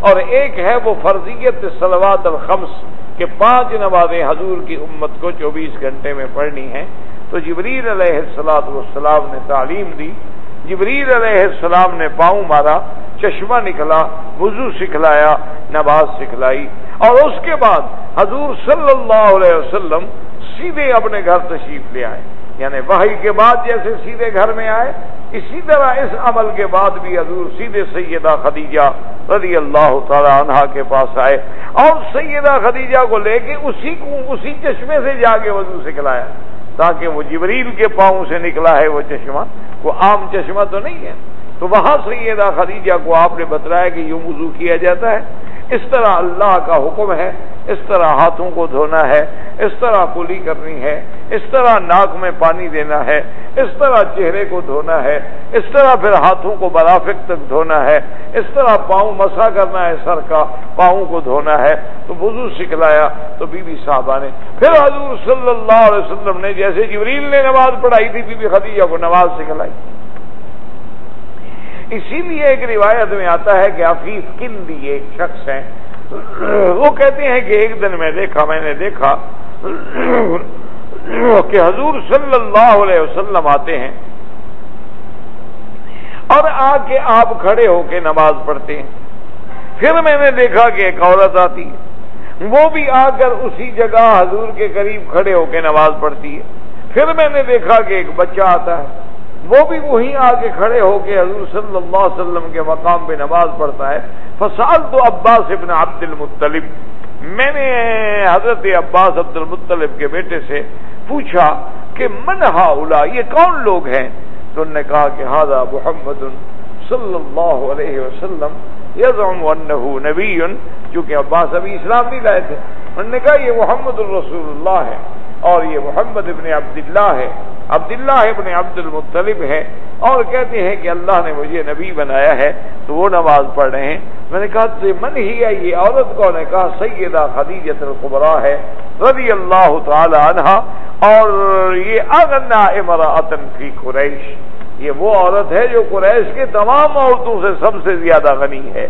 Speaker 2: اور ایک ہے وہ فرضیت صلوات الخمس کہ 5 نمازیں حضور کی امت کو 24 گھنٹے میں پڑھنی ہیں. تو جبریل علیہ السلام نے تعلیم دی. جبریل علیہ السلام نے پاؤں مارا, چشمہ نکلا, وضو سکھلایا, نماز سکھلائی. اور اس کے بعد حضور صلی اللہ علیہ وسلم سیدھے اپنے گھر تشریف لے آئے. یعنی وحی کے بعد جیسے سیدھے گھر میں آئے, اسی طرح اس عمل کے بعد بھی حضور سیدھے سیدہ خدیجہ رضی اللہ تعالی عنہا کے پاس آئے اور سیدہ خدیجہ کو لے کے اسی چشمے سے جا کے وضو سکھلایا, تاکہ وہ جبریل کے پاؤں سے نکلا ہے وہ چشمہ, وہ عام چشمہ تو نہیں ہے. تو وہاں سیدہ خدیجہ کو آپ نے بتلایا کہ یوں وضو کیا جاتا ہے. اس طرح اللہ کا حکم ہے, اس طرح ہاتھوں کو دھونا ہے, اس طرح کلی کرنی ہے, اس طرح ناک میں پانی دینا ہے, اس طرح چہرے کو دھونا ہے, اس طرح پھر ہاتھوں کو مرافق تک دھونا ہے, اس طرح پاؤں مسح کرنا ہے, سر کا پاؤں کو دھونا ہے. تو وضو سکھلایا. تو بی بی صاحبہ نے پھر حضور صلی اللہ علیہ وسلم نے جیسے جبریل نے نماز پڑھائی تھی بی بی خدیجہ کو نماز سکھلائی. اسی لیے ایک روایت میں آتا ہے کہ عفیف کندی ایک شخص ہیں, وہ کہتے ہیں کہ ایک دن میں نے دیکھا کہ حضور صلی اللہ علیہ وسلم آتے ہیں اور آ کے آپ کھڑے ہو کے نماز پڑھتے ہیں. پھر میں نے دیکھا کہ ایک عورت آتی ہے, وہ بھی آ کر اسی جگہ حضور کے قریب کھڑے ہو کے نماز پڑھتی ہے. پھر میں نے دیکھا کہ ایک بچہ آتا ہے, وہ بھی وہیں آ کے کھڑے ہو کے حضور صلی اللہ علیہ وسلم کے مقام پہ نماز پڑھتا ہے. فسألت عباس ابن عبد المطلب, میں نے حضرت عباس عبد المطلب کے بیٹے سے پوچھا کہ من ہؤلاء, یہ کون لوگ ہیں؟ تو انہوں نے کہا کہ ھذا محمد صلی اللہ علیہ وسلم یزعم انہ نبی, چونکہ عباس ابھی اسلام نہیں لائے تھے. انہوں نے کہا یہ محمد الرسول اللہ ہے اور یہ محمد ابن عبداللہ ہے, عبداللہ ابن عبد المطلب ہے, اور کہتے ہیں کہ اللہ نے مجھے نبی بنایا ہے. تو وہ نماز پڑھ رہے ہیں. میں نے کہا تو من ہی ہے یہ عورت کون ہے؟ کہا سیدہ خدیجہ الکبریٰ ہے رضی اللہ تعالی عنہا, اور یہ اغنی امرأۃ فی قریش, یہ وہ عورت ہے جو قریش کے تمام عورتوں سے سب سے زیادہ غنی ہے,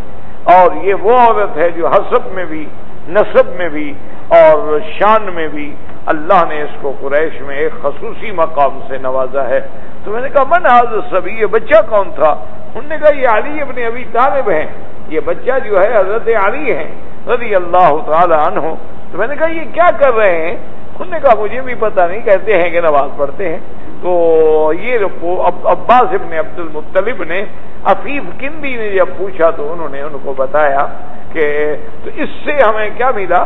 Speaker 2: اور یہ وہ عورت ہے جو حسب میں بھی, نسب میں بھی اور شان میں بھی اللہ نے اس کو قریش میں ایک خصوصی مقام سے نوازا ہے. تو میں نے کہا من ھذا الصبی, یہ بچہ کون تھا؟ انہوں نے کہا یہ علی ابن ابی طالب ہیں, یہ بچہ جو ہے حضرت علی ہیں رضی اللہ تعالی عنہ. تو میں نے کہا یہ کیا کر رہے ہیں؟ انہوں نے کہا مجھے بھی پتہ نہیں, کہتے ہیں کہ نماز پڑھتے ہیں. تو یہ عباس ابن عبد المطلب نے عفیف کندی نے جب پوچھا تو انہوں نے ان کو بتایا کہ تو اس سے ہمیں کیا ملا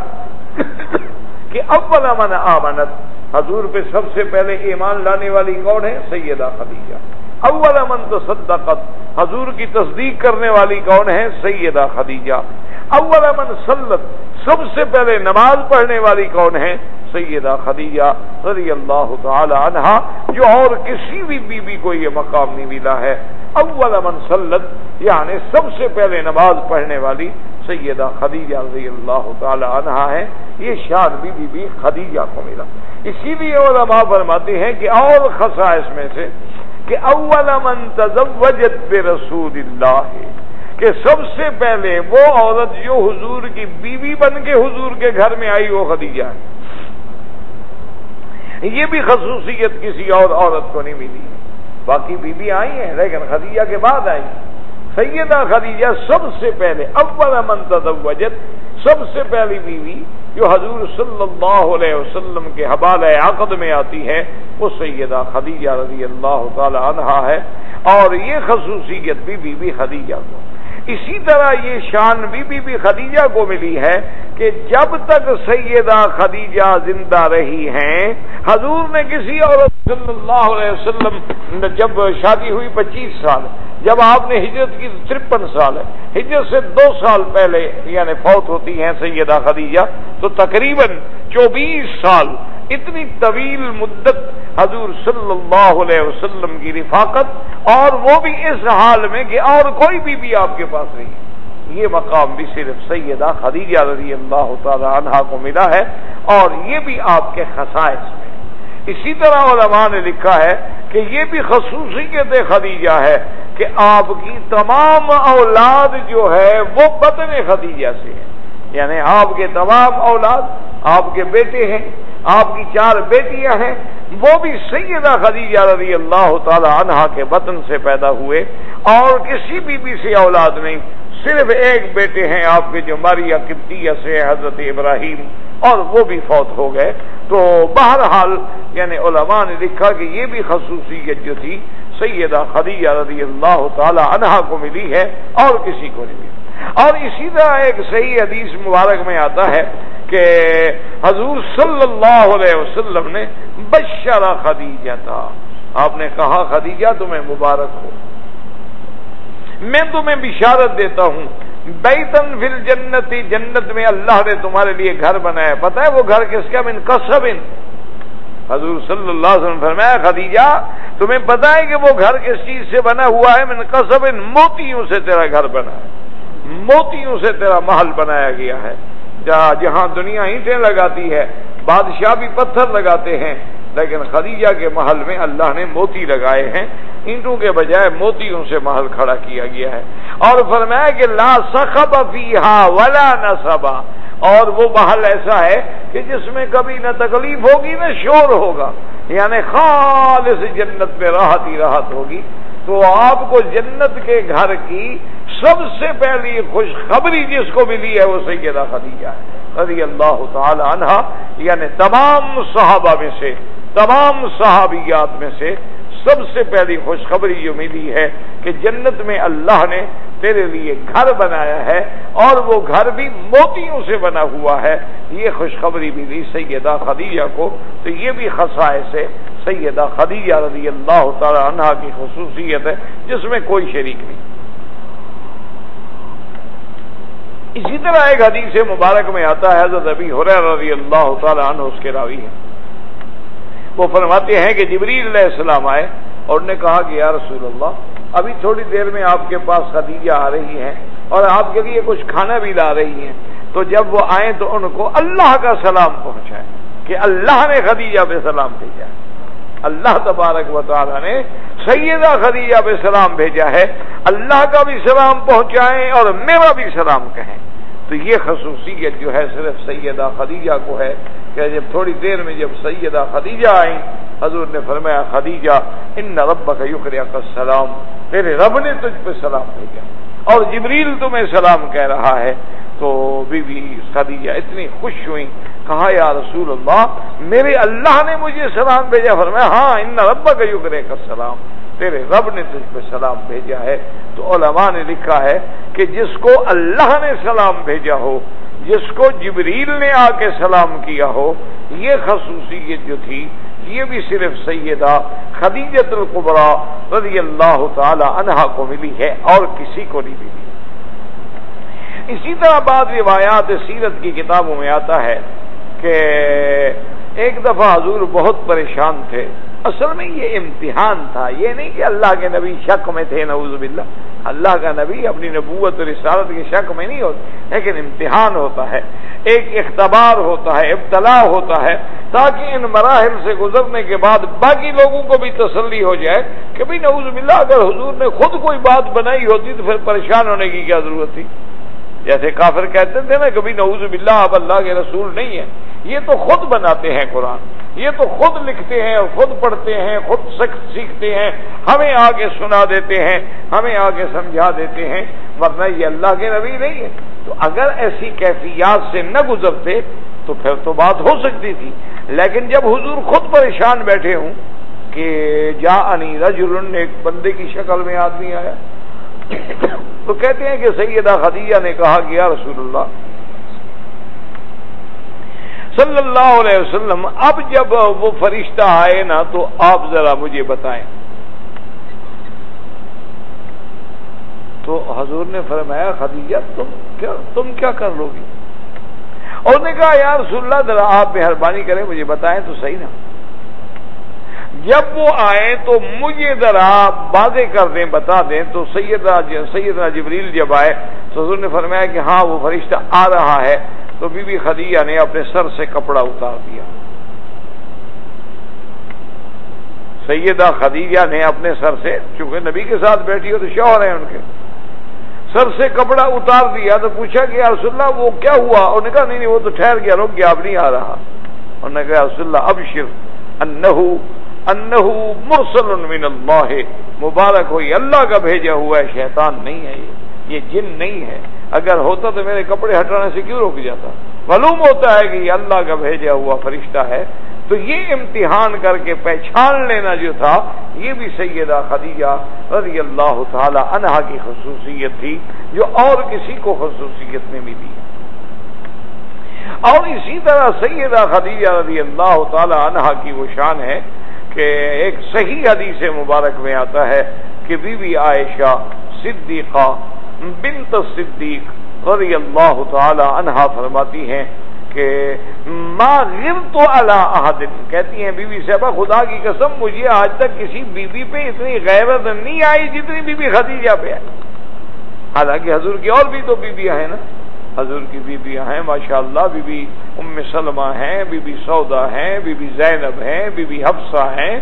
Speaker 2: کہ اول من آمنت، حضور پہ سب سے پہلے ایمان لانے والی کون ہے؟ سیدہ خدیجہ۔ اول من تصدقت، حضور کی تصدیق کرنے والی کون ہے؟ سیدہ خدیجہ۔ اول من صلت، سب سے پہلے نماز پڑھنے والی کون ہے؟ سیدہ خدیجہ رضی اللہ تعالی عنہا، جو اور کسی بھی بیوی کو یہ مقام نہیں ملا ہے۔ اول من صلت یعنی سب سے پہلے نماز پڑھنے والی سیدہ خدیجہ رضی اللہ تعالی عنہا ہے، یہ شان بھی بی بی خدیجہ کو ملا۔ اسی لیے علماء فرماتے ہیں کہ اور خصائص میں سے کہ اول من تزوجت برسول اللہ، کہ سب سے پہلے وہ عورت جو حضور کی بیوی بن کے حضور کے گھر میں آئی وہ خدیجہ ہے۔ یہ بھی خصوصیت کسی اور عورت کو نہیں ملی ہے، باقی بیوی آئی ہیں لیکن خدیجہ کے بعد آئی۔ سیدہ خدیجہ سب سے پہلے اول من تزوجت، سب سے پہلی بیوی جو حضور صلی اللہ علیہ وسلم کے حوالہ عقد میں آتی ہے وہ سیدہ خدیجہ رضی اللہ تعالی عنہا ہے، اور یہ خصوصیت بھی بی بی خدیجہ کو۔ اسی طرح یہ شان بھی بی بی خدیجہ کو ملی ہے کہ جب تک سیدہ خدیجہ زندہ رہی ہیں، حضور نے کسی عورت صلی اللہ علیہ وسلم جب شادی ہوئی 25 سال، جب آپ نے ہجرت کی 53 سال ہے، ہجرت سے 2 سال پہلے یعنی فوت ہوتی ہیں سیدہ خدیجہ، تو تقریباً 24 سال اتنی طویل مدت حضور صلی اللہ علیہ وسلم کی رفاقت، اور وہ بھی اس حال میں کہ اور کوئی بھی آپ کے پاس نہیں۔ یہ مقام بھی صرف سیدہ خدیجہ رضی اللہ تعالی عنہا کو ملا ہے، اور یہ بھی آپ کے خصائص میں۔ اسی طرح علماء نے لکھا ہے کہ یہ بھی خصوصیت خدیجہ ہے کہ آپ کی تمام اولاد جو ہے وہ بطن خدیجہ سے ہے، یعنی آپ کے تمام اولاد، آپ کے بیٹے ہیں، آپ کی 4 بیٹیاں ہیں، وہ بھی سیدہ خدیجہ رضی اللہ تعالی عنہا کے بطن سے پیدا ہوئے، اور کسی بیوی سے اولاد نہیں، صرف ایک بیٹے ہیں آپ کے جو ماریہ قبطیہ سے حضرت ابراہیم، اور وہ بھی فوت ہو گئے۔ تو بہرحال یعنی علماء نے لکھا کہ یہ بھی خصوصیت جو تھی سیدہ خدیجہ رضی اللہ تعالی عنہا کو ملی ہے اور کسی کو نہیں ملی۔ اور اسی طرح ایک صحیح حدیث مبارک میں آتا ہے کہ حضور صلی اللہ علیہ وسلم نے بشر خدیجہ تھا، آپ نے کہا خدیجہ تمہیں مبارک ہو، میں تمہیں بشارت دیتا ہوں، بیتن فی الجنت، جنت میں اللہ نے تمہارے لیے گھر بنایا۔ پتہ ہے وہ گھر کس کا؟ من قصب۔ حضور صلی اللہ علیہ وسلم فرمایا خدیجہ تمہیں پتہ ہے کہ وہ گھر کس چیز سے بنا ہوا ہے؟ من قصب، موتیوں سے تیرا گھر بنا ہے، موتیوں سے تیرا محل بنایا گیا ہے۔ جہاں دنیا اینٹیں لگاتی ہے، بادشاہ بھی پتھر لگاتے ہیں، لیکن خدیجہ کے محل میں اللہ نے موتی لگائے ہیں، اینٹوں کے بجائے موتیوں سے محل کھڑا کیا گیا ہے۔ اور فرمایا کہ لا صخب فیہا ولا نصب، اور وہ محل ایسا ہے کہ جس میں کبھی نہ تکلیف ہوگی نہ شور ہوگا، یعنی خالص جنت میں راحت ہی راحت ہوگی۔ تو آپ کو جنت کے گھر کی سب سے پہلی خوشخبری جس کو ملی ہے وہ سیدہ خدیجہ ہے رضی اللہ تعالی عنہا، یعنی تمام صحابہ میں سے، تمام صحابیات میں سے سب سے پہلی خوشخبری جو ملی ہے کہ جنت میں اللہ نے تیرے لیے گھر بنایا ہے، اور وہ گھر بھی موتیوں سے بنا ہوا ہے، یہ خوشخبری ملی سیدہ خدیجہ کو۔ تو یہ بھی خصائص ہے سیدہ خدیجہ رضی اللہ تعالی عنہا کی خصوصیت ہے جس میں کوئی شریک نہیں۔ اسی طرح ایک حدیث مبارک میں آتا ہے، حضرت ابی ہریرہ رضی اللہ تعالی عنہ اس کے راوی ہیں، وہ فرماتے ہیں کہ جبریل علیہ السلام آئے اور نے کہا کہ یا رسول اللہ ابھی تھوڑی دیر میں آپ کے پاس خدیجہ آ رہی ہیں اور آپ کے لیے کچھ کھانا بھی لا رہی ہیں، تو جب وہ آئیں تو ان کو اللہ کا سلام پہنچائیں کہ اللہ نے خدیجہ پہ سلام بھیجا ہے، اللہ تبارک و تعالی نے سیدہ خدیجہ پہ سلام بھیجا ہے، اللہ کا بھی سلام پہنچائیں اور میرا بھی سلام کہیں۔ تو یہ خصوصیت جو ہے صرف سیدہ خدیجہ کو ہے کہ جب تھوڑی دیر میں جب سیدہ خدیجہ آئیں، حضور نے فرمایا خدیجہ ان ربک یقرئک السلام، تیرے رب نے تجھ پہ سلام بھیجا اور جبریل تمہیں سلام کہہ رہا ہے۔ تو بی بی خدیجہ اتنی خوش ہوئیں کہا یا رسول اللہ میرے اللہ نے مجھے سلام بھیجا؟ فرمایا ہاں ان ربک یقریک السلام، تیرے رب نے تجھ پہ سلام بھیجا ہے۔ تو علماء نے لکھا ہے کہ جس کو اللہ نے سلام بھیجا ہو، جس کو جبریل نے آ کے سلام کیا ہو، یہ خصوصیت جو تھی یہ بھی صرف سیدہ خدیجہ الکبریٰ رضی اللہ تعالی عنہا کو ملی ہے اور کسی کو نہیں ملی۔ اسی طرح بعض روایات سیرت کی کتابوں میں آتا ہے کہ ایک دفعہ حضور بہت پریشان تھے۔ اصل میں یہ امتحان تھا، یہ نہیں کہ اللہ کے نبی شک میں تھے، نعوذ باللہ، اللہ کا نبی اپنی نبوت اور رسالت کے شک میں نہیں ہوتا، لیکن امتحان ہوتا ہے، ایک اختبار ہوتا ہے، ابتلا ہوتا ہے، تاکہ ان مراحل سے گزرنے کے بعد باقی لوگوں کو بھی تسلی ہو جائے کہ بھئی نعوذ باللہ اگر حضور نے خود کوئی بات بنائی ہوتی تو پھر پریشان ہونے کی کیا ضرورت تھی۔ جیسے کافر کہتے تھے نا کبھی نعوذ باللہ آپ اللہ کے رسول نہیں ہیں، یہ تو خود بناتے ہیں قرآن، یہ تو خود لکھتے ہیں اور خود پڑھتے ہیں، خود سیکھتے ہیں، ہمیں آگے سنا دیتے ہیں، ہمیں آگے سمجھا دیتے ہیں، ورنہ یہ اللہ کے نبی نہیں ہے۔ تو اگر ایسی کیفیات سے نہ گزرتے تو پھر تو بات ہو سکتی تھی، لیکن جب حضور خود پریشان بیٹھے ہوں کہ جاءنی رجل، ایک بندے کی شکل میں آدمی آیا، تو کہتے ہیں کہ سیدہ خدیجہ نے کہا کہ یا رسول اللہ صلی اللہ علیہ وسلم اب جب وہ فرشتہ آئے نا تو آپ ذرا مجھے بتائیں۔ تو حضور نے فرمایا خدیجہ تم کیا کر لو گی؟ اور نے کہا یا رسول اللہ ذرا آپ مہربانی کریں مجھے بتائیں تو صحیح نا، جب وہ آئیں تو مجھے ذرا واضح کر دیں، بتا دیں۔ تو سیدنا جبریل جب آئے تو حضور نے فرمایا کہ ہاں وہ فرشتہ آ رہا ہے۔ تو بی بی خدیجہ نے اپنے سر سے کپڑا اتار دیا، سیدہ خدیجہ نے اپنے سر سے، چونکہ نبی کے ساتھ بیٹھی ہو تو شوہر ہیں ان کے، سر سے کپڑا اتار دیا۔ تو پوچھا کہ یا رسول اللہ وہ کیا ہوا؟ انہوں نے کہا نہیں وہ تو ٹھہر گیا، رک گیا، اب نہیں آ رہا۔ انہوں نے کہا یا رسول اللہ ابشر انہو مرسل من اللہ، مبارک ہو یہ اللہ کا بھیجا ہوا ہے، شیطان نہیں ہے، یہ جن نہیں ہے، اگر ہوتا تو میرے کپڑے ہٹانے سے کیوں روک جاتا؟ معلوم ہوتا ہے کہ یہ اللہ کا بھیجا ہوا فرشتہ ہے۔ تو یہ امتحان کر کے پہچان لینا جو تھا یہ بھی سیدہ خدیجہ رضی اللہ تعالی عنہا کی خصوصیت تھی جو اور کسی کو خصوصیت نہیں ملی۔ اور اسی طرح سیدہ خدیجہ رضی اللہ تعالی عنہا کی وہ شان ہے کہ ایک صحیح حدیث مبارک میں آتا ہے کہ بی بی عائشہ صدیقہ بنت صدیق رضی اللہ تعالی عنہا فرماتی ہیں کہ ما غرت علی احد، کہتی ہیں بی بی صاحبہ خدا کی قسم مجھے آج تک کسی بی بی پہ اتنی غیرت نہیں آئی جتنی بی بی خدیجہ پہ آئی۔ حالانکہ حضور کی اور بھی تو بیویاں ہیں نا، حضور کی بیویاں ہیں ماشاءاللہ، بی بی ام سلمہ ہیں، بی بی سودا ہیں، بی بی زینب ہیں، بی بی حفصہ ہیں،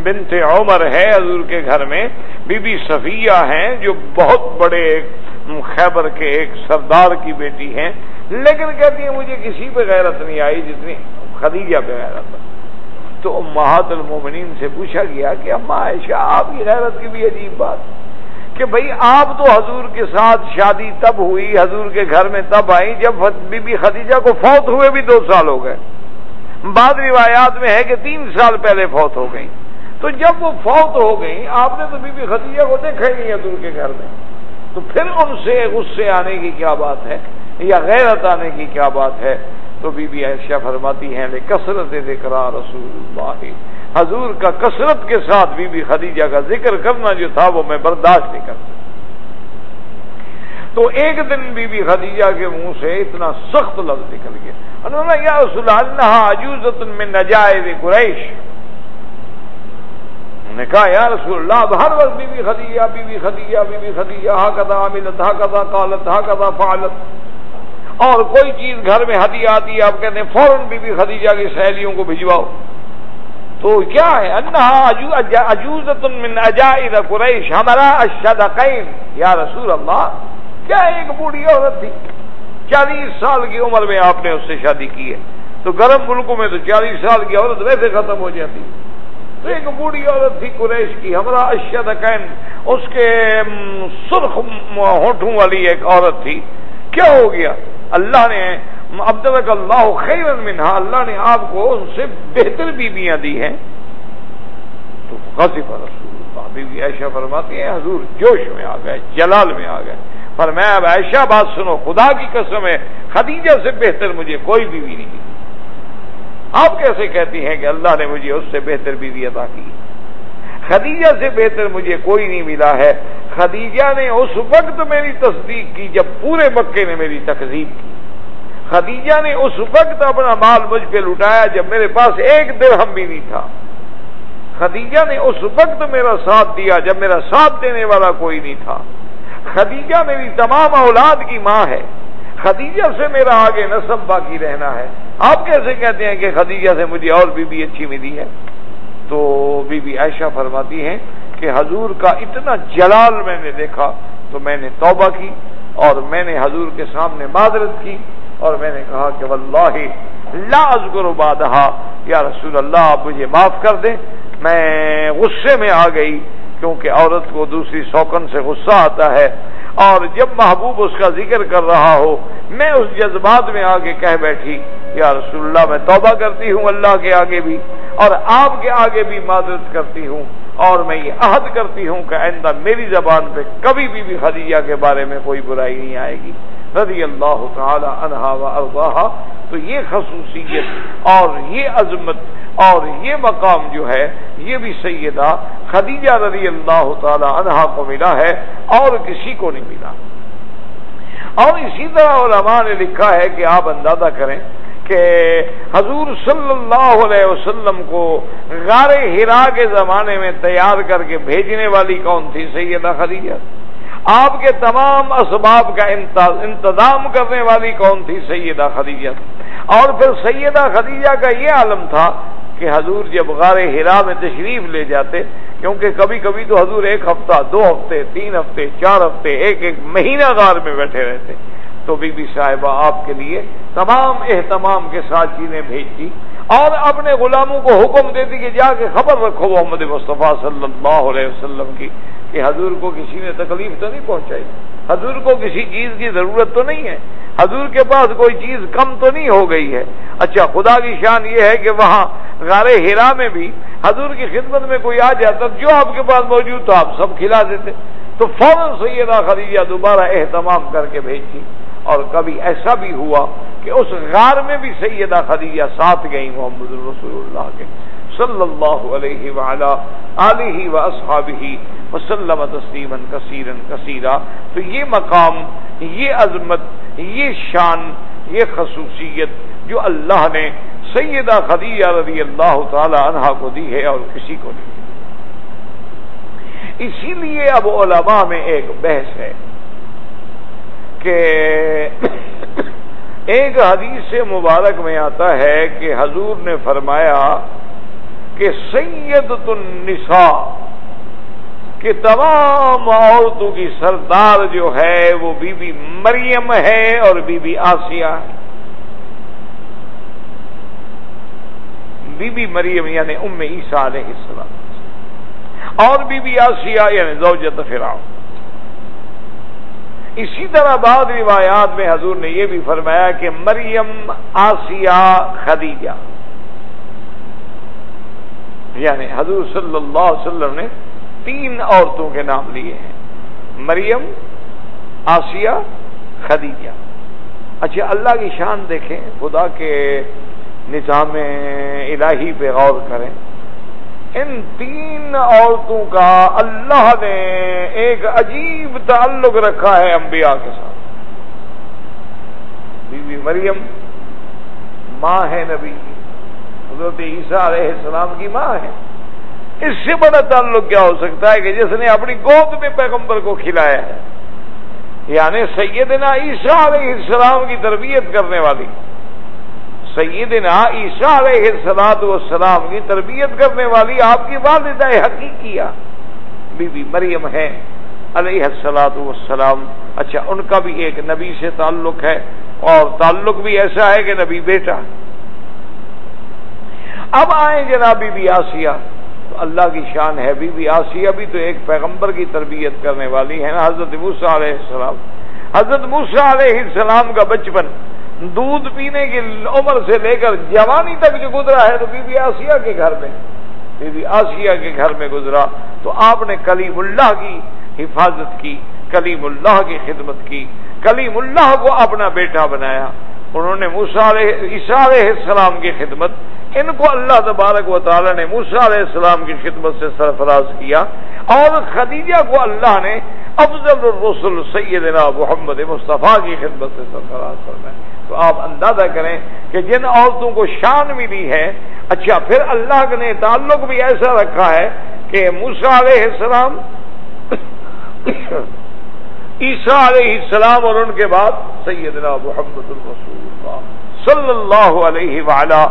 Speaker 2: بنت عمر ہے حضور کے گھر میں، بی بی صفیہ ہیں جو بہت بڑے خیبر کے ایک سردار کی بیٹی ہیں، لیکن کہتی ہیں مجھے کسی پہ غیرت نہیں آئی جتنی خدیجہ پہ غیرت ہے۔ تو امہات المومنین سے پوچھا گیا کہ اماں عائشہ آپ کی غیرت کی بھی عجیب بات کہ بھئی آپ تو حضور کے ساتھ شادی تب ہوئی، حضور کے گھر میں تب آئی جب بی بی خدیجہ کو فوت ہوئے بھی 2 سال ہو گئے، بعض روایات میں ہے کہ 3 سال پہلے فوت ہو گئی۔ تو جب وہ فوت ہو گئی آپ نے تو بی بی خدیجہ کو دیکھا ہی نہیں حضور کے گھر میں، تو پھر ان سے غصے آنے کی کیا بات ہے یا غیرت آنے کی کیا بات ہے؟ تو بی بی عائشہ فرماتی ہیں کثرت ذکر رسول اللہ، حضور کا کثرت کے ساتھ بی بی خدیجہ کا ذکر کرنا جو تھا وہ میں برداشت نہیں کرتا۔ تو ایک دن بی بی خدیجہ کے منہ سے اتنا سخت لفظ نکل گیا، انہوں نے یا رسول اللہ عجوزۃ من نجائز قریش، نے کہا یا رسول اللہ اب ہر وقت بی بی خدیجہ بی بی خدیجہ بی بی خدیجہ ہکذا عملت ہکذا قالت ہکذا فعلت، اور کوئی چیز گھر میں ہدیہ آتی ہے آپ کہتے ہیں فوراً بی بی خدیجہ کی سہیلیوں کو بھجواؤ۔ تو کیا ہے انہا عجوزۃ من عجائز قریش ہمارا الشدقین، یا رسول اللہ کیا ایک بوڑھی عورت تھی 40 سال کی عمر میں آپ نے اس سے شادی کی ہے، تو گرم ملکوں میں تو 40 سال کی عورت ویسے ختم ہو جاتی، تو ایک بوڑھی عورت تھی قریش کی ہمارا الشدقین، اس کے سرخ ہونٹوں والی ایک عورت تھی، کیا ہو گیا؟ اللہ نے ابدلک اللہ خیرا منہا، اللہ نے آپ کو ان سے بہتر بیویاں دی ہیں. تو غضب رسول اللہ، بی بی عائشہ فرماتی ہیں حضور جوش میں آ گئے، جلال میں آ گئے. فرمایا اب عائشہ بات سنو، خدا کی قسم ہے خدیجہ سے بہتر مجھے کوئی بیوی نہیں دی. آپ کیسے کہتی ہیں کہ اللہ نے مجھے اس سے بہتر بیوی عطا کی؟ خدیجہ سے بہتر مجھے کوئی نہیں ملا ہے. خدیجہ نے اس وقت میری تصدیق کی جب پورے مکے نے میری تکذیب کی. خدیجہ نے اس وقت اپنا مال مجھ پہ لٹایا جب میرے پاس ایک درہم بھی نہیں تھا. خدیجہ نے اس وقت میرا ساتھ دیا جب میرا ساتھ دینے والا کوئی نہیں تھا. خدیجہ میری تمام اولاد کی ماں ہے. خدیجہ سے میرا آگے نسب باقی رہنا ہے. آپ کیسے کہتے ہیں کہ خدیجہ سے مجھے اور بیوی اچھی ملی ہے؟ تو بی بی عائشہ فرماتی ہیں کہ حضور کا اتنا جلال میں نے دیکھا تو میں نے توبہ کی اور میں نے حضور کے سامنے معذرت کی اور میں نے کہا کہ واللہ لا اذکر بعدہا، یا رسول اللہ آپ مجھے معاف کر دیں، میں غصے میں آ گئی کیونکہ عورت کو دوسری سوکن سے غصہ آتا ہے، اور جب محبوب اس کا ذکر کر رہا ہو میں اس جذبات میں آگے کہہ بیٹھی یا رسول اللہ میں توبہ کرتی ہوں اللہ کے آگے بھی اور آپ کے آگے بھی معذرت کرتی ہوں، اور میں یہ عہد کرتی ہوں کہ آئندہ میری زبان پہ کبھی بھی خدیجہ کے بارے میں کوئی برائی نہیں آئے گی رضی اللہ تعالی عنہا و ارضاہا. تو یہ خصوصیت اور یہ عظمت اور یہ مقام جو ہے یہ بھی سیدہ خدیجہ رضی اللہ تعالی عنہا کو ملا ہے اور کسی کو نہیں ملا. اور اسی طرح علماء نے لکھا ہے کہ آپ اندازہ کریں کہ حضور صلی اللہ علیہ وسلم کو غار حرا کے زمانے میں تیار کر کے بھیجنے والی کون تھی؟ سیدہ خدیجہ. آپ کے تمام اسباب کا انتظام کرنے والی کون تھی؟ سیدہ خدیجہ. اور پھر سیدہ خدیجہ کا یہ عالم تھا کہ حضور جب غار حرا میں تشریف لے جاتے، کیونکہ کبھی کبھی تو حضور ایک ہفتہ، 2 ہفتے، 3 ہفتے، 4 ہفتے، ایک مہینہ غار میں بیٹھے رہتے، تو بی بی صاحبہ آپ کے لیے تمام اہتمام کے ساتھ چیزیں بھیجتی اور اپنے غلاموں کو حکم دیتی کہ جا کے خبر رکھو محمد مصطفیٰ صلی اللہ علیہ وسلم کی کہ حضور کو کسی نے تکلیف تو نہیں پہنچائی، حضور کو کسی چیز کی ضرورت تو نہیں ہے، حضور کے پاس کوئی چیز کم تو نہیں ہو گئی ہے. اچھا خدا کی شان یہ ہے کہ وہاں غار حرا میں بھی حضور کی خدمت میں کوئی آ جاتا جو آپ کے پاس موجود تھا آپ سب کھلا دیتے، تو فوراً سیدہ خدیجہ دوبارہ اہتمام کر کے بھیجتی. اور کبھی ایسا بھی ہوا کہ اس غار میں بھی سیدہ خدیجہ ساتھ گئی محمد رسول اللہ کے صلی اللہ علیہ وعلا آلہ و اصحابہ وسلم تسلیما کثیرا کثیرا. تو یہ مقام، یہ عظمت، یہ شان، یہ خصوصیت جو اللہ نے سیدہ خدیجہ رضی اللہ تعالی عنہا کو دی ہے اور کسی کو نہیں. اسی لیے اب علماء میں ایک بحث ہے کہ ایک حدیث مبارک میں آتا ہے کہ حضور نے فرمایا کہ سیدۃ النساء کہ تمام عورتوں کی سردار جو ہے وہ بی بی مریم ہے اور بی بی آسیہ ہے. بی بی مریم یعنی ام عیسیٰ علیہ السلام اور بی بی آسیہ یعنی زوجۃ فرعون. اسی طرح بعض روایات میں حضور نے یہ بھی فرمایا کہ مریم، آسیہ، خدیجہ، یعنی حضور صلی اللہ علیہ وسلم نے 3 عورتوں کے نام لیے ہیں، مریم، آسیہ، خدیجہ. اچھا اللہ کی شان دیکھیں، خدا کے نظام الہی پہ غور کریں. ان 3 عورتوں کا اللہ نے ایک عجیب تعلق رکھا ہے انبیاء کے ساتھ. بی بی مریم ماں ہے نبی کی، حضرت عیسیٰ علیہ السلام کی ماں ہے. اس سے بڑا تعلق کیا ہو سکتا ہے کہ جس نے اپنی گود میں پیغمبر کو کھلایا ہے، یعنی سیدنا عیسیٰ علیہ السلام کی تربیت کرنے والی، سیدنا عیسیٰ علیہ السلام کی تربیت کرنے والی آپ کی والدہ حقیقیہ بی بی مریم ہے علیہ السلام. اچھا ان کا بھی ایک نبی سے تعلق ہے اور تعلق بھی ایسا ہے کہ نبی بیٹا. اب آئیں جناب بی بی آسیہ، تو اللہ کی شان ہے بی بی آسیہ بھی تو ایک پیغمبر کی تربیت کرنے والی ہے نا، حضرت موسیٰ علیہ السلام. حضرت موسیٰ علیہ السلام کا بچپن دودھ پینے کی عمر سے لے کر جوانی تک جو گزرا ہے تو بی بی آسیہ کے گھر میں، بی بی آسیہ کے گھر میں گزرا، تو آپ نے کلیم اللہ کی حفاظت کی، کلیم اللہ کی خدمت کی، کلیم اللہ کو اپنا بیٹا بنایا۔ انہوں نے عیسیٰ علیہ السلام کی خدمت، ان کو اللہ تبارک و تعالی نے موسیٰ علیہ السلام کی خدمت سے سرفراز کیا، اور خدیجہ کو اللہ نے افضل الرسل سیدنا محمد مصطفیٰ کی خدمت سے سرفراز فرمایا۔ تو آپ اندازہ کریں کہ جن عورتوں کو شان ملی ہے، اچھا پھر اللہ نے تعلق بھی ایسا رکھا ہے کہ موسیٰ علیہ السلام، عیسیٰ علیہ السلام، اور ان کے بعد سیدنا محمد الرسول اللہ صلی اللہ علیہ وعلا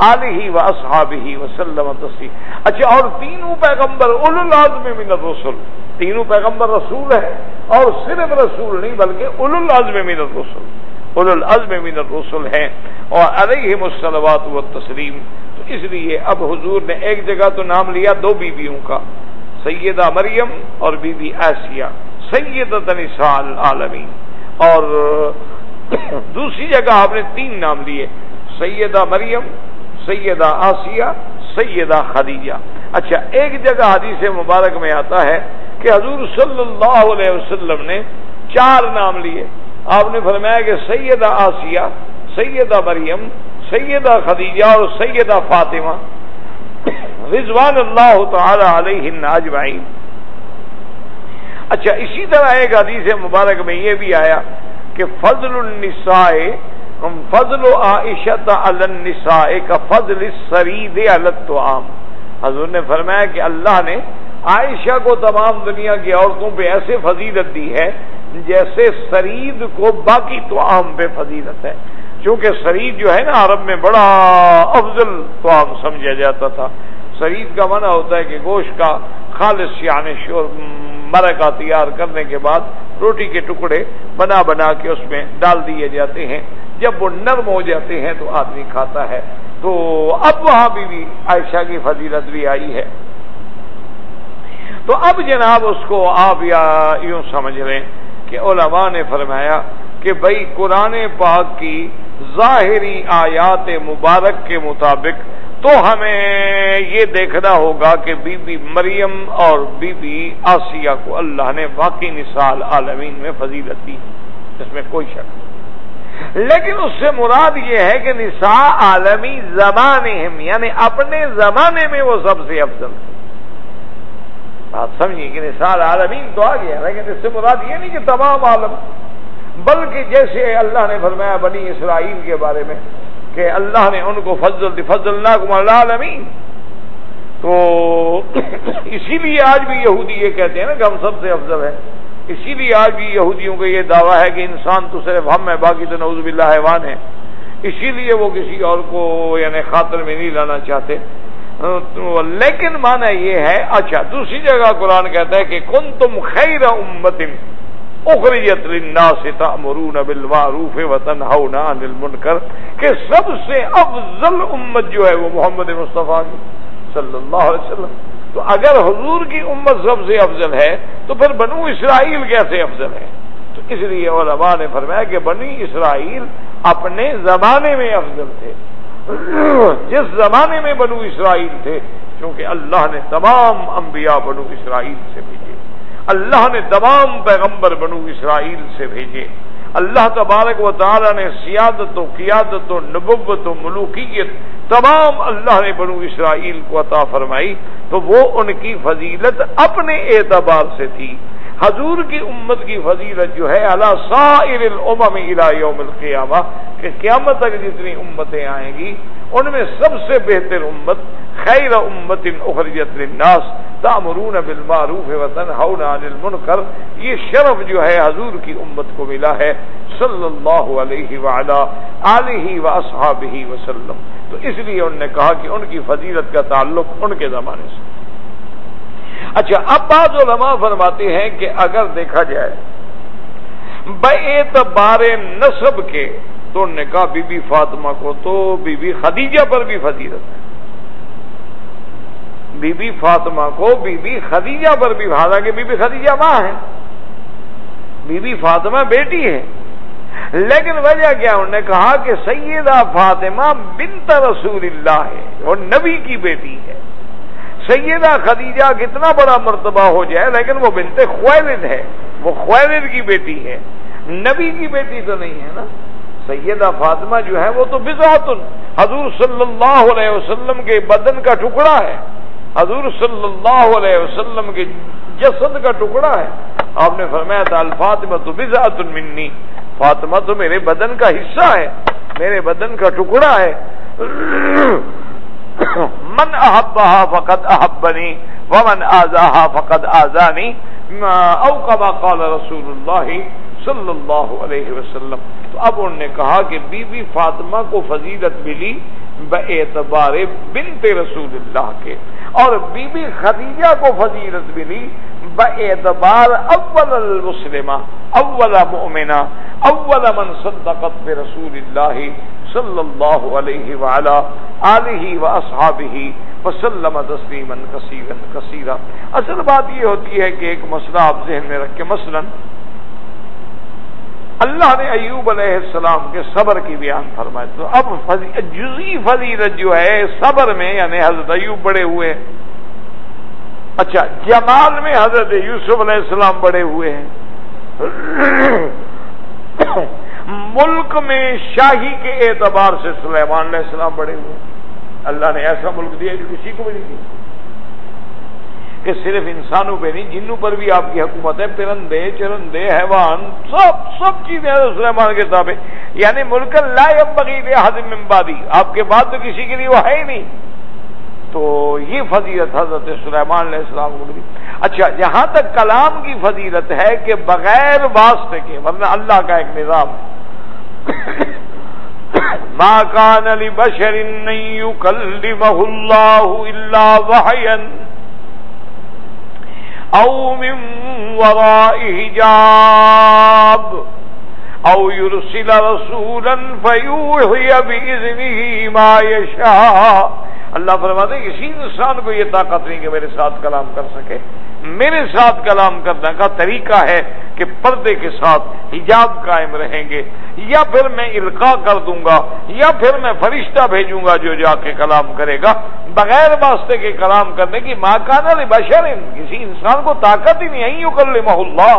Speaker 2: آلہ واصحابہ وسلم تسلیما۔ اچھا، اور تینوں پیغمبر اولو العزم من الرسل، تینوں پیغمبر رسول ہیں، اور صرف رسول نہیں بلکہ اولو العزم من الرسل، اولو العزم من الرسل ہیں، اور علیہم الصلوات والتسلیم۔ تو اس لیے اب حضور نے ایک جگہ تو نام لیا دو بیویوں کا، سیدہ مریم اور بی بی آسیہ، سیدۃ نساء العالمین، اور دوسری جگہ آپ نے تین نام لیے، سیدہ مریم، سیدہ آسیہ، سیدہ خدیجہ۔ اچھا، ایک جگہ حدیث مبارک میں آتا ہے کہ حضور صلی اللہ علیہ وسلم نے چار نام لیے۔ آپ نے فرمایا کہ سیدہ آسیہ، سیدہ مریم، سیدہ خدیجہ اور سیدہ فاطمہ رضوان اللہ تعالی علیہن اجمعین۔ اچھا، اسی طرح ایک حدیث مبارک میں یہ بھی آیا کہ فضل النساء، فضل عائشہ علی النساء کا فضل السرید علی الطعام۔ حضور نے فرمایا کہ اللہ نے عائشہ کو تمام دنیا کی عورتوں پہ ایسے فضیلت دی ہے جیسے سرید کو باقی طعام پہ فضیلت ہے، چونکہ سرید جو ہے نا عرب میں بڑا افضل طعام سمجھا جاتا تھا۔ سرید کا معنی ہوتا ہے کہ گوشت کا خالص یعنی مرقہ تیار کرنے کے بعد روٹی کے ٹکڑے بنا بنا کے اس میں ڈال دیے جاتے ہیں، جب وہ نرم ہو جاتے ہیں تو آدمی کھاتا ہے۔ تو اب وہاں بھی عائشہ کی فضیلت بھی آئی ہے۔ تو اب جناب اس کو آپ یوں سمجھ لیں کہ علماء نے فرمایا کہ بھئی قرآن پاک کی ظاہری آیات مبارک کے مطابق تو ہمیں یہ دیکھنا ہوگا کہ بی بی مریم اور بی بی آسیہ کو اللہ نے واقعی نساء العالمین میں فضیلت دی، اس میں کوئی شک نہیں۔ لیکن اس سے مراد یہ ہے کہ نساء عالمی زمانہم، یعنی اپنے زمانے میں وہ سب سے افضل تھی۔ بات سمجھیے کہ نساء العالمین تو آ گیا، لیکن اس سے مراد یہ نہیں کہ تمام عالم، بلکہ جیسے اللہ نے فرمایا بنی اسرائیل کے بارے میں کہ اللہ نے ان کو فضلناکم علی العالمین، تو اسی لیے آج بھی یہودی یہ کہتے ہیں نا کہ ہم سب سے افضل ہیں۔ اسی لیے آج بھی یہودیوں کا یہ دعویٰ ہے کہ انسان تو صرف ہم ہے، باقی تو نعوذ باللہ حیوان ہے، اسی لیے وہ کسی اور کو یعنی خاطر میں نہیں لانا چاہتے۔ لیکن معنی یہ ہے، اچھا دوسری جگہ قرآن کہتا ہے کہ کنتم خیر امت اخرجت للناس تأمرون بالمعروف وتنہون عن المنکر، کہ سب سے افضل امت جو ہے وہ محمد مصطفیٰ کی صلی اللہ علیہ وسلم۔ تو اگر حضور کی امت سب سے افضل ہے تو پھر بنو اسرائیل کیسے افضل ہے؟ تو اس لیے علماء نے فرمایا کہ بنی اسرائیل اپنے زمانے میں افضل تھے، جس زمانے میں بنو اسرائیل تھے، کیونکہ اللہ نے تمام انبیاء بنو اسرائیل سے بھیجے، اللہ نے تمام پیغمبر بنو اسرائیل سے بھیجے، اللہ تبارک و تعالی نے سیادت و قیادت و نبوت و ملوکیت تمام اللہ نے بنو اسرائیل کو عطا فرمائی، تو وہ ان کی فضیلت اپنے اعتبار سے تھی۔ حضور کی امت کی فضیلت جو ہے علی سائر الامم الی یوم القیامہ، کہ قیامت تک جتنی امتیں آئیں گی ان میں سب سے بہتر امت خیر امت اخرجت للناس تأمرون بالمعروف وتنہون عن المنکر، یہ شرف جو ہے حضور کی امت کو ملا ہے صلی اللہ علیہ وعلا آلہ واصحابہ وسلم۔ تو اس لیے انہوں نے کہا کہ ان کی فضیلت کا تعلق ان کے زمانے سے۔ اچھا، اب بعض علماء فرماتے ہیں کہ اگر دیکھا جائے باعتبار نسب کے تو انہوں نے کہا بی بی فاطمہ کو تو بی بی خدیجہ پر بھی فضیلت ہے، بی بی فاطمہ کو بی بی خدیجہ پر بھی، حالانکہ بی بی خدیجہ ماں ہے، بی بی فاطمہ بیٹی ہے، لیکن وجہ کیا؟ انہوں نے کہا کہ سیدہ فاطمہ بنت رسول اللہ ہے اور نبی کی بیٹی ہے. سیدہ خدیجہ کتنا بڑا مرتبہ ہو جائے لیکن وہ بنت خویلد ہے، وہ خویلد کی بیٹی ہے، نبی کی بیٹی تو نہیں ہے نا. سیدہ فاطمہ جو ہے وہ تو بضعۃ، حضور صلی اللہ علیہ وسلم کے بدن کا ٹکڑا ہے، حضور صلی اللہ علیہ وسلم کے جسد کا ٹکڑا ہے. آپ نے فرمایا تھا الفاطمہ تو بضعۃ منی، فاطمہ تو میرے بدن کا حصہ ہے، میرے بدن کا ٹکڑا ہے. من احبها فقد احبنی ومن آذاها فقد آذانی او کما قال رسول اللہ صلی اللہ علیہ وسلم. تو اب انہوں نے کہا کہ بی بی فاطمہ کو فضیلت ملی باعتبار بنت رسول اللہ کے، اور بی بی خدیجہ کو فضیلت ملی باعتبار اول المسلمہ، اول مؤمنہ، اول من صدقت برسول اللہ صلی اللہ علیہ وعلا آلہ واصحابہ وسلم تسلیما کثیرا کثیرا. اصل بات یہ ہوتی ہے کہ ایک مسئلہ آپ ذہن میں رکھیں، مثلا اللہ نے ایوب علیہ السلام کے صبر کی بیان فرمایا، تو اب جزئی فضیلت جو ہے صبر میں، یعنی حضرت ایوب بڑے ہوئے. اچھا، جمال میں حضرت یوسف علیہ السلام بڑے ہوئے ہیں. ملک میں شاہی کے اعتبار سے سلیمان علیہ السلام بڑے ہوئے. اللہ نے ایسا ملک دیا جو کسی کو بھی نہیں دیا، کہ صرف انسانوں پہ نہیں، جنوں پر بھی آپ کی حکومت ہے، پرندے چرندے حیوان سب چیزیں سلیمان کے تابع. یعنی ملک لا ينبغي لأحد من بعدی، آپ کے بعد تو کسی کے لیے وہ ہے ہی نہیں. تو یہ فضیلت حضرت سلیمان علیہ السلام کو ملی. اچھا، جہاں تک کلام کی فضیلت ہے کہ بغیر واسطے کے، ورنہ اللہ کا ایک نظام ہے ما كان لبشر ان يكلمه الله الا وحيا او من وراء حجاب او يرسل رسولا فيوحي باذنه ما يشاء. اللہ فرماتے ہیں کسی انسان کو یہ طاقت نہیں کہ میرے ساتھ کلام کر سکے. میرے ساتھ کلام کرنے کا طریقہ ہے کہ پردے کے ساتھ حجاب قائم رہیں گے، یا پھر میں القاء کر دوں گا، یا پھر میں فرشتہ بھیجوں گا جو جا کے کلام کرے گا. بغیر واسطے کے کلام کرنے کی ما کان لبشر، کسی انسان کو طاقت ہی نہیں ہے یکلمہ اللہ.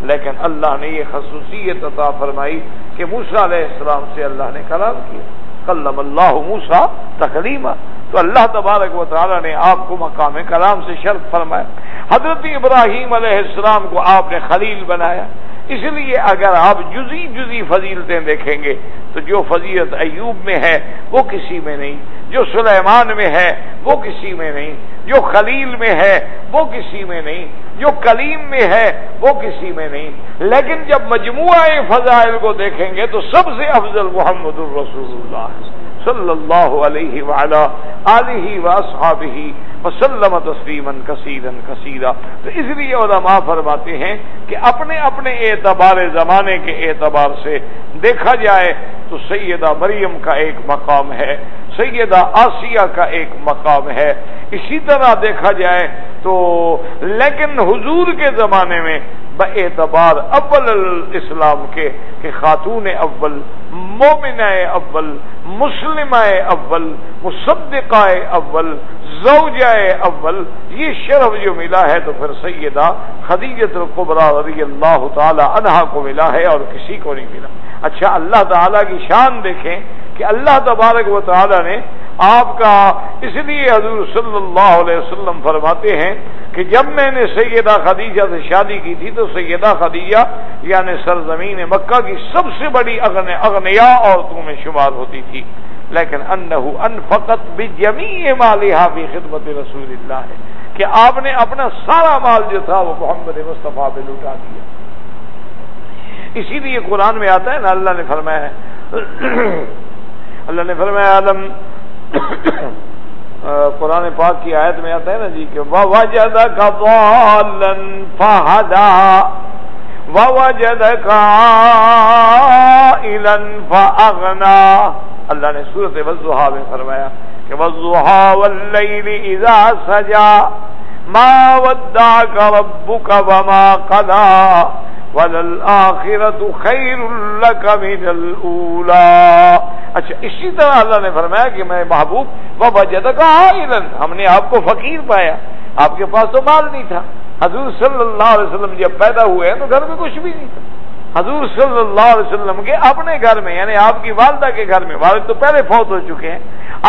Speaker 2: لیکن اللہ نے یہ خصوصیت عطا فرمائی کہ موسیٰ علیہ السلام سے اللہ نے کلام کیا. کلم اللہ موسیٰ تکلیما. تو اللہ تبارک و تعالی نے آپ کو مقام کلام سے شرف فرمایا. حضرت ابراہیم علیہ السلام کو آپ نے خلیل بنایا. اس لیے اگر آپ جزئی فضیلتیں دیکھیں گے تو جو فضیلت ایوب میں ہے وہ کسی میں نہیں، جو سلیمان میں ہے وہ کسی میں نہیں، جو خلیل میں ہے وہ کسی میں نہیں، جو کلیم میں ہے وہ کسی میں نہیں. لیکن جب مجموعہ فضائل کو دیکھیں گے تو سب سے افضل محمد الرسول اللہ صلی اللہ علیہ وعلا آلہ واصحابہ وسلم تسلیما کثیرا کثیرا. تو اس لیے علماء فرماتے ہیں کہ اپنے اپنے اعتبار زمانے کے اعتبار سے دیکھا جائے تو سیدہ مریم کا ایک مقام ہے، سیدہ آسیہ کا ایک مقام ہے. اسی طرح دیکھا جائے تو لیکن حضور کے زمانے میں باعتبار اول الاسلام کے کہ خاتون اول، مومنہ اول، مسلمہ اول، مصدقہ اول، زوجہ اول، یہ شرف جو ملا ہے تو پھر سیدہ خدیجہ الکبریٰ رضی اللہ تعالی عنہا کو ملا ہے اور کسی کو نہیں ملا. اچھا، اللہ تعالیٰ کی شان دیکھیں کہ اللہ تبارک و تعالی نے آپ کا، اس لیے حضور صلی اللہ علیہ وسلم فرماتے ہیں کہ جب میں نے سیدہ خدیجہ سے شادی کی تھی تو سیدہ خدیجہ یعنی سرزمین مکہ کی سب سے بڑی اغنیا عورتوں میں شمار ہوتی تھی. لیکن انہو انفقت بجمیع مالہا فی خدمت رسول اللہ ہے کہ آپ نے اپنا سارا مال جو تھا وہ محمد مصطفیٰ پہ لٹا دیا. اسی لیے قرآن میں آتا ہے نا، اللہ نے فرمایا عالم قرآن پاک کی آیت میں آتا ہے نا جی کہ وَوَجَدَكَ ضَالًّا فَهَدَىٰ وَوَجَدَكَ عَائِلًا فَأَغْنَىٰ. اللہ نے سورۃ والضحیٰ میں فرمایا کہ وَالضُّحَىٰ وَاللَّيْلِ إِذَا سَجَىٰ مَا وَدَّعَكَ رَبُّكَ وَمَا قَلَىٰ وَلَلْآخِرَةُ خَيْرٌ لَكَ مِنَ الْأُولَىٰ۔ اچھا اسی طرح اللہ نے فرمایا کہ میں محبوب وَوَجَدَكَ عَائِلًا، ہم نے آپ کو فقیر پایا، آپ کے پاس تو مال نہیں تھا۔ حضور صلی اللہ علیہ وسلم جب پیدا ہوئے تو گھر میں کچھ بھی نہیں تھا۔ حضور صلی اللہ علیہ وسلم کے اپنے گھر میں، یعنی آپ کی والدہ کے گھر میں، والد تو پہلے فوت ہو چکے ہیں،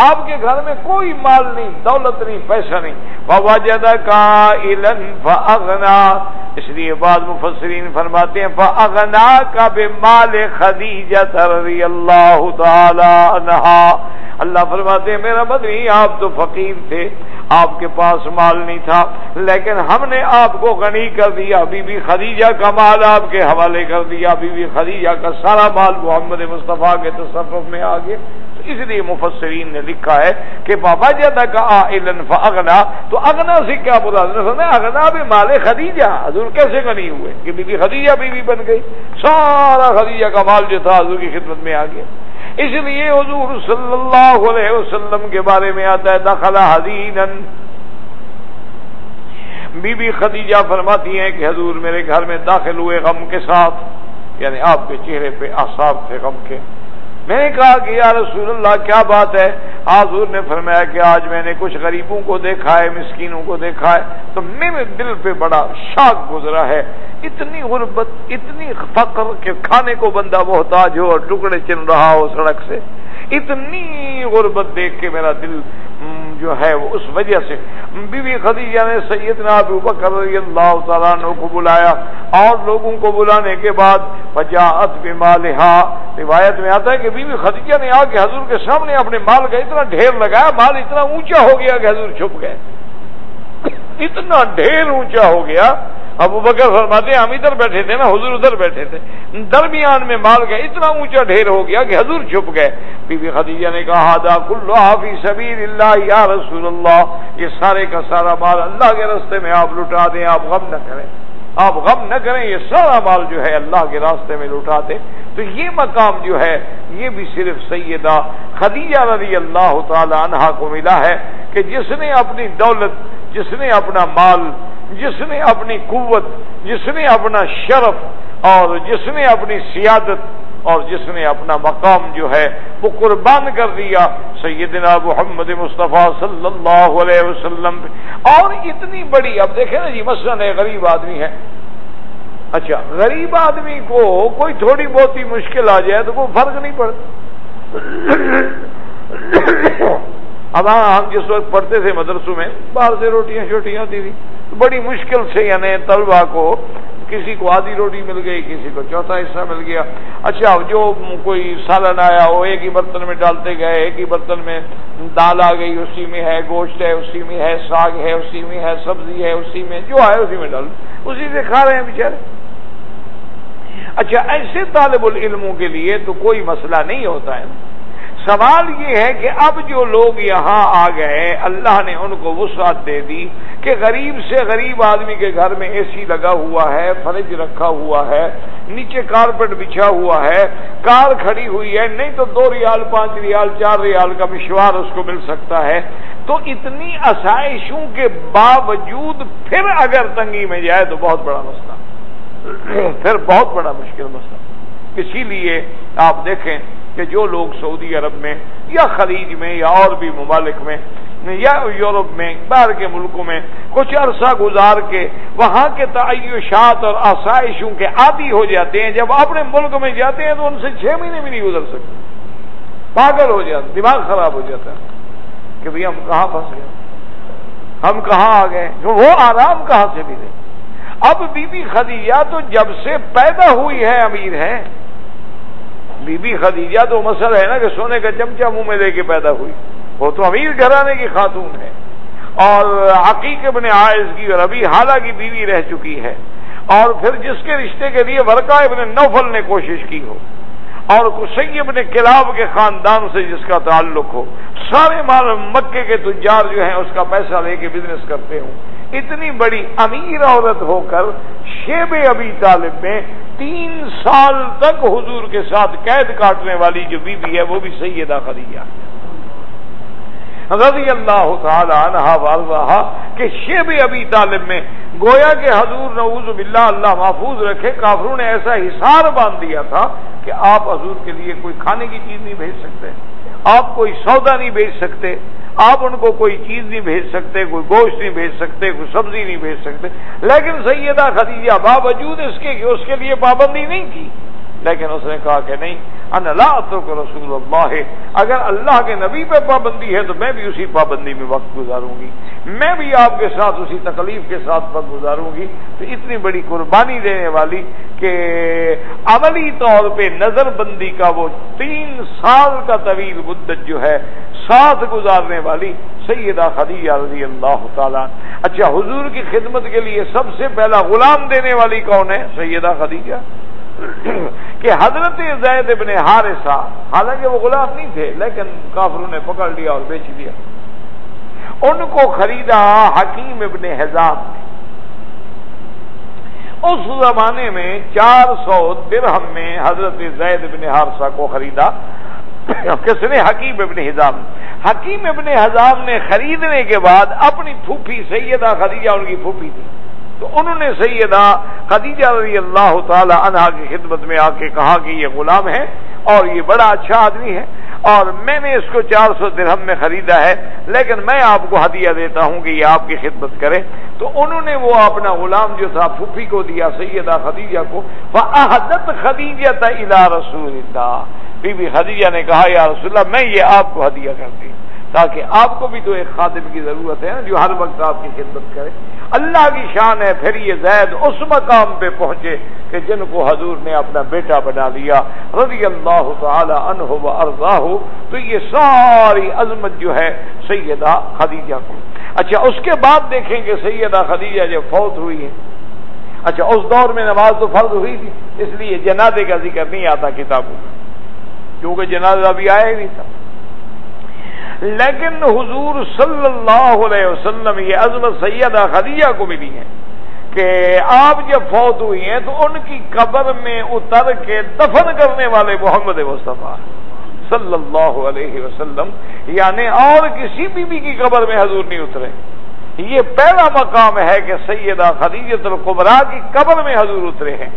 Speaker 2: آپ کے گھر میں کوئی مال نہیں، دولت نہیں، پیسہ نہیں۔ وَوَجَدَكَ عَائِلًا فَأَغْنَىٰ، اس لیے بعض مفسرین فرماتے ہیں فَأَغْنَاكَ بِمَالِ خَدِیجَةَ رضی اللہ تعالی عنہا۔ اللہ فرماتے ہیں میرا مدنی آپ تو فقیر تھے، آپ کے پاس مال نہیں تھا، لیکن ہم نے آپ کو غنی کر دیا، بی بی خدیجہ کا مال آپ کے حوالے کر دیا، بی بی خدیجہ کا سارا مال محمد مصطفیٰ کے تصرف میں آ گیا۔ اس لیے مفسرین نے لکھا ہے کہ وَوَجَدَكَ عَائِلًا فَأَغْنَىٰ، تو اغنا سے کیا مراد ہے؟ اغنا بمال خدیجہ، حضور کیسے غنی ہوئے کہ بی بی خدیجہ بیوی بن گئی، سارا خدیجہ کا مال جو تھا حضور کی خدمت میں آ گیا۔ اس لیے حضور صلی اللہ علیہ وسلم کے بارے میں آتا ہے دخل حزینا، بی بی خدیجہ فرماتی ہیں کہ حضور میرے گھر میں داخل ہوئے غم کے ساتھ، یعنی آپ کے چہرے پہ آثار تھے غم کے۔ میں نے کہا کہ یا رسول اللہ کیا بات ہے؟ حضور نے فرمایا کہ آج میں نے کچھ غریبوں کو دیکھا ہے، مسکینوں کو دیکھا ہے، تو میرے دل پہ بڑا شاک گزرا ہے، اتنی غربت، اتنی فقر کہ کھانے کو بندہ محتاج ہو اور ٹکڑے چن رہا ہو سڑک سے، اتنی غربت دیکھ کے میرا دل جو ہے وہ اس وجہ سے بی بی خدیجہ نے سیدنا ابو بکر رضی اللہ تعالیٰ عنہ کو بلایا، اور لوگوں کو بلانے کے بعد فجاءت بمالہا، روایت میں آتا ہے کہ بی بی خدیجہ نے آ کے حضور کے سامنے اپنے مال کا اتنا ڈھیر لگایا، مال اتنا اونچا ہو گیا کہ حضور چھپ گئے، اتنا ڈھیر اونچا ہو گیا۔ ابو بکر فرماتے ہیں ہم ادھر بیٹھے تھے نا، حضور ادھر بیٹھے تھے، درمیان میں مال کا اتنا اونچا ڈھیر ہو گیا کہ حضور چھپ گئے۔ بی بی خدیجہ نے کہا ہذا کلھا فی سبیل اللہ یا رسول اللہ، یہ سارے کا سارا مال اللہ کے راستے میں آپ لٹا دیں، آپ غم نہ کریں، آپ غم نہ کریں، یہ سارا مال جو ہے اللہ کے راستے میں لٹا دیں۔ تو یہ مقام جو ہے یہ بھی صرف سیدہ خدیجہ رضی اللہ تعالی عنہا کو ملا ہے کہ جس نے اپنی دولت، جس نے اپنا مال، جس نے اپنی قوت، جس نے اپنا شرف، اور جس نے اپنی سیادت، اور جس نے اپنا مقام جو ہے وہ قربان کر دیا سیدنا محمد مصطفیٰ صلی اللہ علیہ وسلم۔ اور اتنی بڑی، اب دیکھیں نا جی، مثلاً غریب آدمی ہے، اچھا غریب آدمی کو کوئی تھوڑی بہت ہی مشکل آ جائے تو کوئی فرق نہیں پڑتا۔ اب ہم جس وقت پڑھتے تھے مدرسوں میں، باہر سے روٹیاں شوٹیاں آتی تھی، بڑی مشکل سے یعنی طلبہ کو کسی کو آدھی روٹی مل گئی، کسی کو چوتھا حصہ مل گیا۔ اچھا جو کوئی سالن آیا وہ ایک ہی برتن میں ڈالتے گئے، ایک ہی برتن میں دال آ گئی، اسی میں ہے گوشت ہے، اسی میں ہے ساگ ہے، اسی میں ہے سبزی ہے، اسی میں جو ہے اسی میں ڈال، اسی سے کھا رہے ہیں بیچارے۔ اچھا ایسے طالب العلموں کے لیے تو کوئی مسئلہ نہیں ہوتا ہے۔ سوال یہ ہے کہ اب جو لوگ یہاں آ گئے، اللہ نے ان کو وسعت دے دی کہ غریب سے غریب آدمی کے گھر میں اے سی لگا ہوا ہے، فریج رکھا ہوا ہے، نیچے کارپیٹ بچھا ہوا ہے، کار کھڑی ہوئی ہے، نہیں تو 2 ریال 5 ریال 4 ریال کا مشوار اس کو مل سکتا ہے۔ تو اتنی آسائشوں کے باوجود پھر اگر تنگی میں جائے تو بہت بڑا مسئلہ، پھر بہت بڑا مشکل مسئلہ۔ اسی لیے آپ دیکھیں کہ جو لوگ سعودی عرب میں یا خلیج میں یا اور بھی ممالک میں یا یورپ میں باہر کے ملکوں میں کچھ عرصہ گزار کے وہاں کے تعیشات اور آسائشوں کے عادی ہو جاتے ہیں، جب اپنے ملک میں جاتے ہیں تو ان سے 6 مہینے بھی نہیں گزر سکتے، پاگل ہو جاتے، دماغ خراب ہو جاتا ہے کہ بھئی ہم کہاں پھنس گئے، ہم کہاں آ گئے، وہ آرام کہاں سے ملے۔ اب بی بی خدیجہ تو جب سے پیدا ہوئی ہے امیر ہے، بی بی خدیجہ تو مسئلہ ہے نا کہ سونے کا چمچہ منہ میں لے کے پیدا ہوئی، وہ تو امیر گھرانے کی خاتون ہے، اور عقیق ابن عائز کی اور ابی حالہ کی بیوی رہ چکی ہے، اور پھر جس کے رشتے کے لیے ورقہ ابن نوفل نے کوشش کی ہو، اور قصی ابن کلاب کے خاندان سے جس کا تعلق ہو، سارے مال مکے کے تجار جو ہیں اس کا پیسہ لے کے بزنس کرتے ہوں، اتنی بڑی امیر عورت ہو کر شیب ابی طالب میں 3 سال تک حضور کے ساتھ قید کاٹنے والی جو بیوی ہے وہ بھی سیدہ خدیجہ۔ رضی اللہ تعالی عنہا وارضاہا کہ شیب ابی طالب میں گویا کہ حضور نعوذ باللہ اللہ محفوظ رکھے کافروں نے ایسا حصار باندھ دیا تھا کہ آپ حضور کے لیے کوئی کھانے کی چیز نہیں بھیج سکتے، آپ کوئی سودا نہیں بھیج سکتے، آپ ان کو کوئی چیز نہیں بھیج سکتے، کوئی گوشت نہیں بھیج سکتے، کوئی سبزی نہیں بھیج سکتے۔ لیکن سیدہ خدیجہ باوجود اس کے کہ اس کے لیے پابندی نہیں کی، لیکن اس نے کہا کہ نہیں، انا لا اترک رسول اللہ، اگر اللہ کے نبی پہ پابندی ہے تو میں بھی اسی پابندی میں وقت گزاروں گی، میں بھی آپ کے ساتھ اسی تکلیف کے ساتھ وقت گزاروں گی۔ تو اتنی بڑی قربانی دینے والی کہ عملی طور پہ نظر بندی کا وہ 3 سال کا طویل مدت جو ہے ساتھ گزارنے والی سیدہ خدیجہ رضی اللہ تعالیٰ۔ اچھا، حضور کی خدمت کے لیے سب سے پہلا غلام دینے والی کون ہے؟ سیدہ خدیجہ۔ کہ حضرت زید بن حارثہ، حالانکہ وہ غلام نہیں تھے لیکن کافروں نے پکڑ لیا اور بیچ دیا، ان کو خریدا حکیم ابن حزام نے۔ اس زمانے میں 400 درہم میں حضرت زید بن حارثہ کو خریدا، کس نے؟ حکیم ابن حزام۔ حکیم ابن حزام نے خریدنے کے بعد اپنی پھوپھی سیدہ خدیجہ، ان کی پھوپھی تھی، تو انہوں نے سیدہ خدیجہ رضی اللہ تعالی عنہا کی خدمت میں آ کے کہا کہ یہ غلام ہے اور یہ بڑا اچھا آدمی ہے اور میں نے اس کو 400 درہم میں خریدا ہے، لیکن میں آپ کو ہدیہ دیتا ہوں کہ یہ آپ کی خدمت کرے۔ تو انہوں نے وہ اپنا غلام جو تھا پھوپھی کو دیا، سیدہ خدیجہ کو۔ فأہدت خدیجہ الی رسول اللہ، بی بی خدیجہ نے کہا یا رسول اللہ میں یہ آپ کو ہدیہ کرتی ہوں، تاکہ آپ کو بھی تو ایک خادم کی ضرورت ہے نا جو ہر وقت آپ کی خدمت کرے۔ اللہ کی شان ہے، پھر یہ زید اس مقام پہ پہنچے کہ جن کو حضور نے اپنا بیٹا بنا لیا رضی اللہ تعالی عنہ و ارضاہ، تو یہ ساری عظمت جو ہے سیدہ خدیجہ کو۔ اچھا، اس کے بعد دیکھیں کہ سیدہ خدیجہ جب فوت ہوئی ہے، اچھا اس دور میں نماز تو فرض ہوئی تھی، اس لیے جنازے کا ذکر نہیں آتا کتابوں میں، کیونکہ جنازہ ابھی آیا ہی نہیں تھا۔ لیکن حضور صلی اللہ علیہ وسلم یہ عظمت سیدہ خدیجہ کو ملی ہے کہ آپ جب فوت ہوئی ہیں تو ان کی قبر میں اتر کے دفن کرنے والے محمد مصطفیٰ صلی اللہ علیہ وسلم، یعنی اور کسی بیوی کی قبر میں حضور نہیں اترے۔ یہ پہلا مقام ہے کہ سیدہ خدیجہ الکبریٰ کی قبر میں حضور اترے ہیں،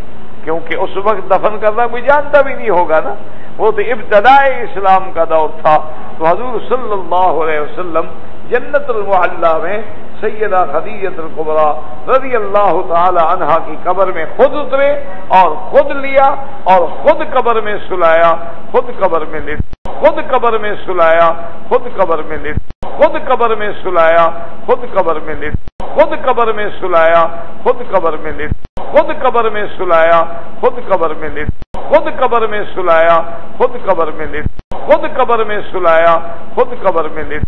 Speaker 2: کیونکہ اس وقت دفن کرنا کوئی جانتا بھی نہیں ہوگا نا، وہ تو ابتدائی اسلام کا دور تھا۔ تو حضور صلی اللہ علیہ وسلم جنت المعلی میں سیدہ خدیجہ الکبریٰ رضی اللہ تعالی عنہا کی قبر میں خود اترے اور خود لیا اور خود قبر میں سلایا، خود قبر میں لیٹ، خود قبر میں سلایا، خود قبر میں لیٹ، خود قبر میں سلایا، خود قبر میں لیٹ، خود قبر میں سلایا، خود قبر میں لیٹ، خود قبر میں سلایا، خود قبر میں لیٹ، خود قبر میں سلایا، خود قبر میں لیٹ، خود قبر میں سلایا، خود قبر میں لیٹ،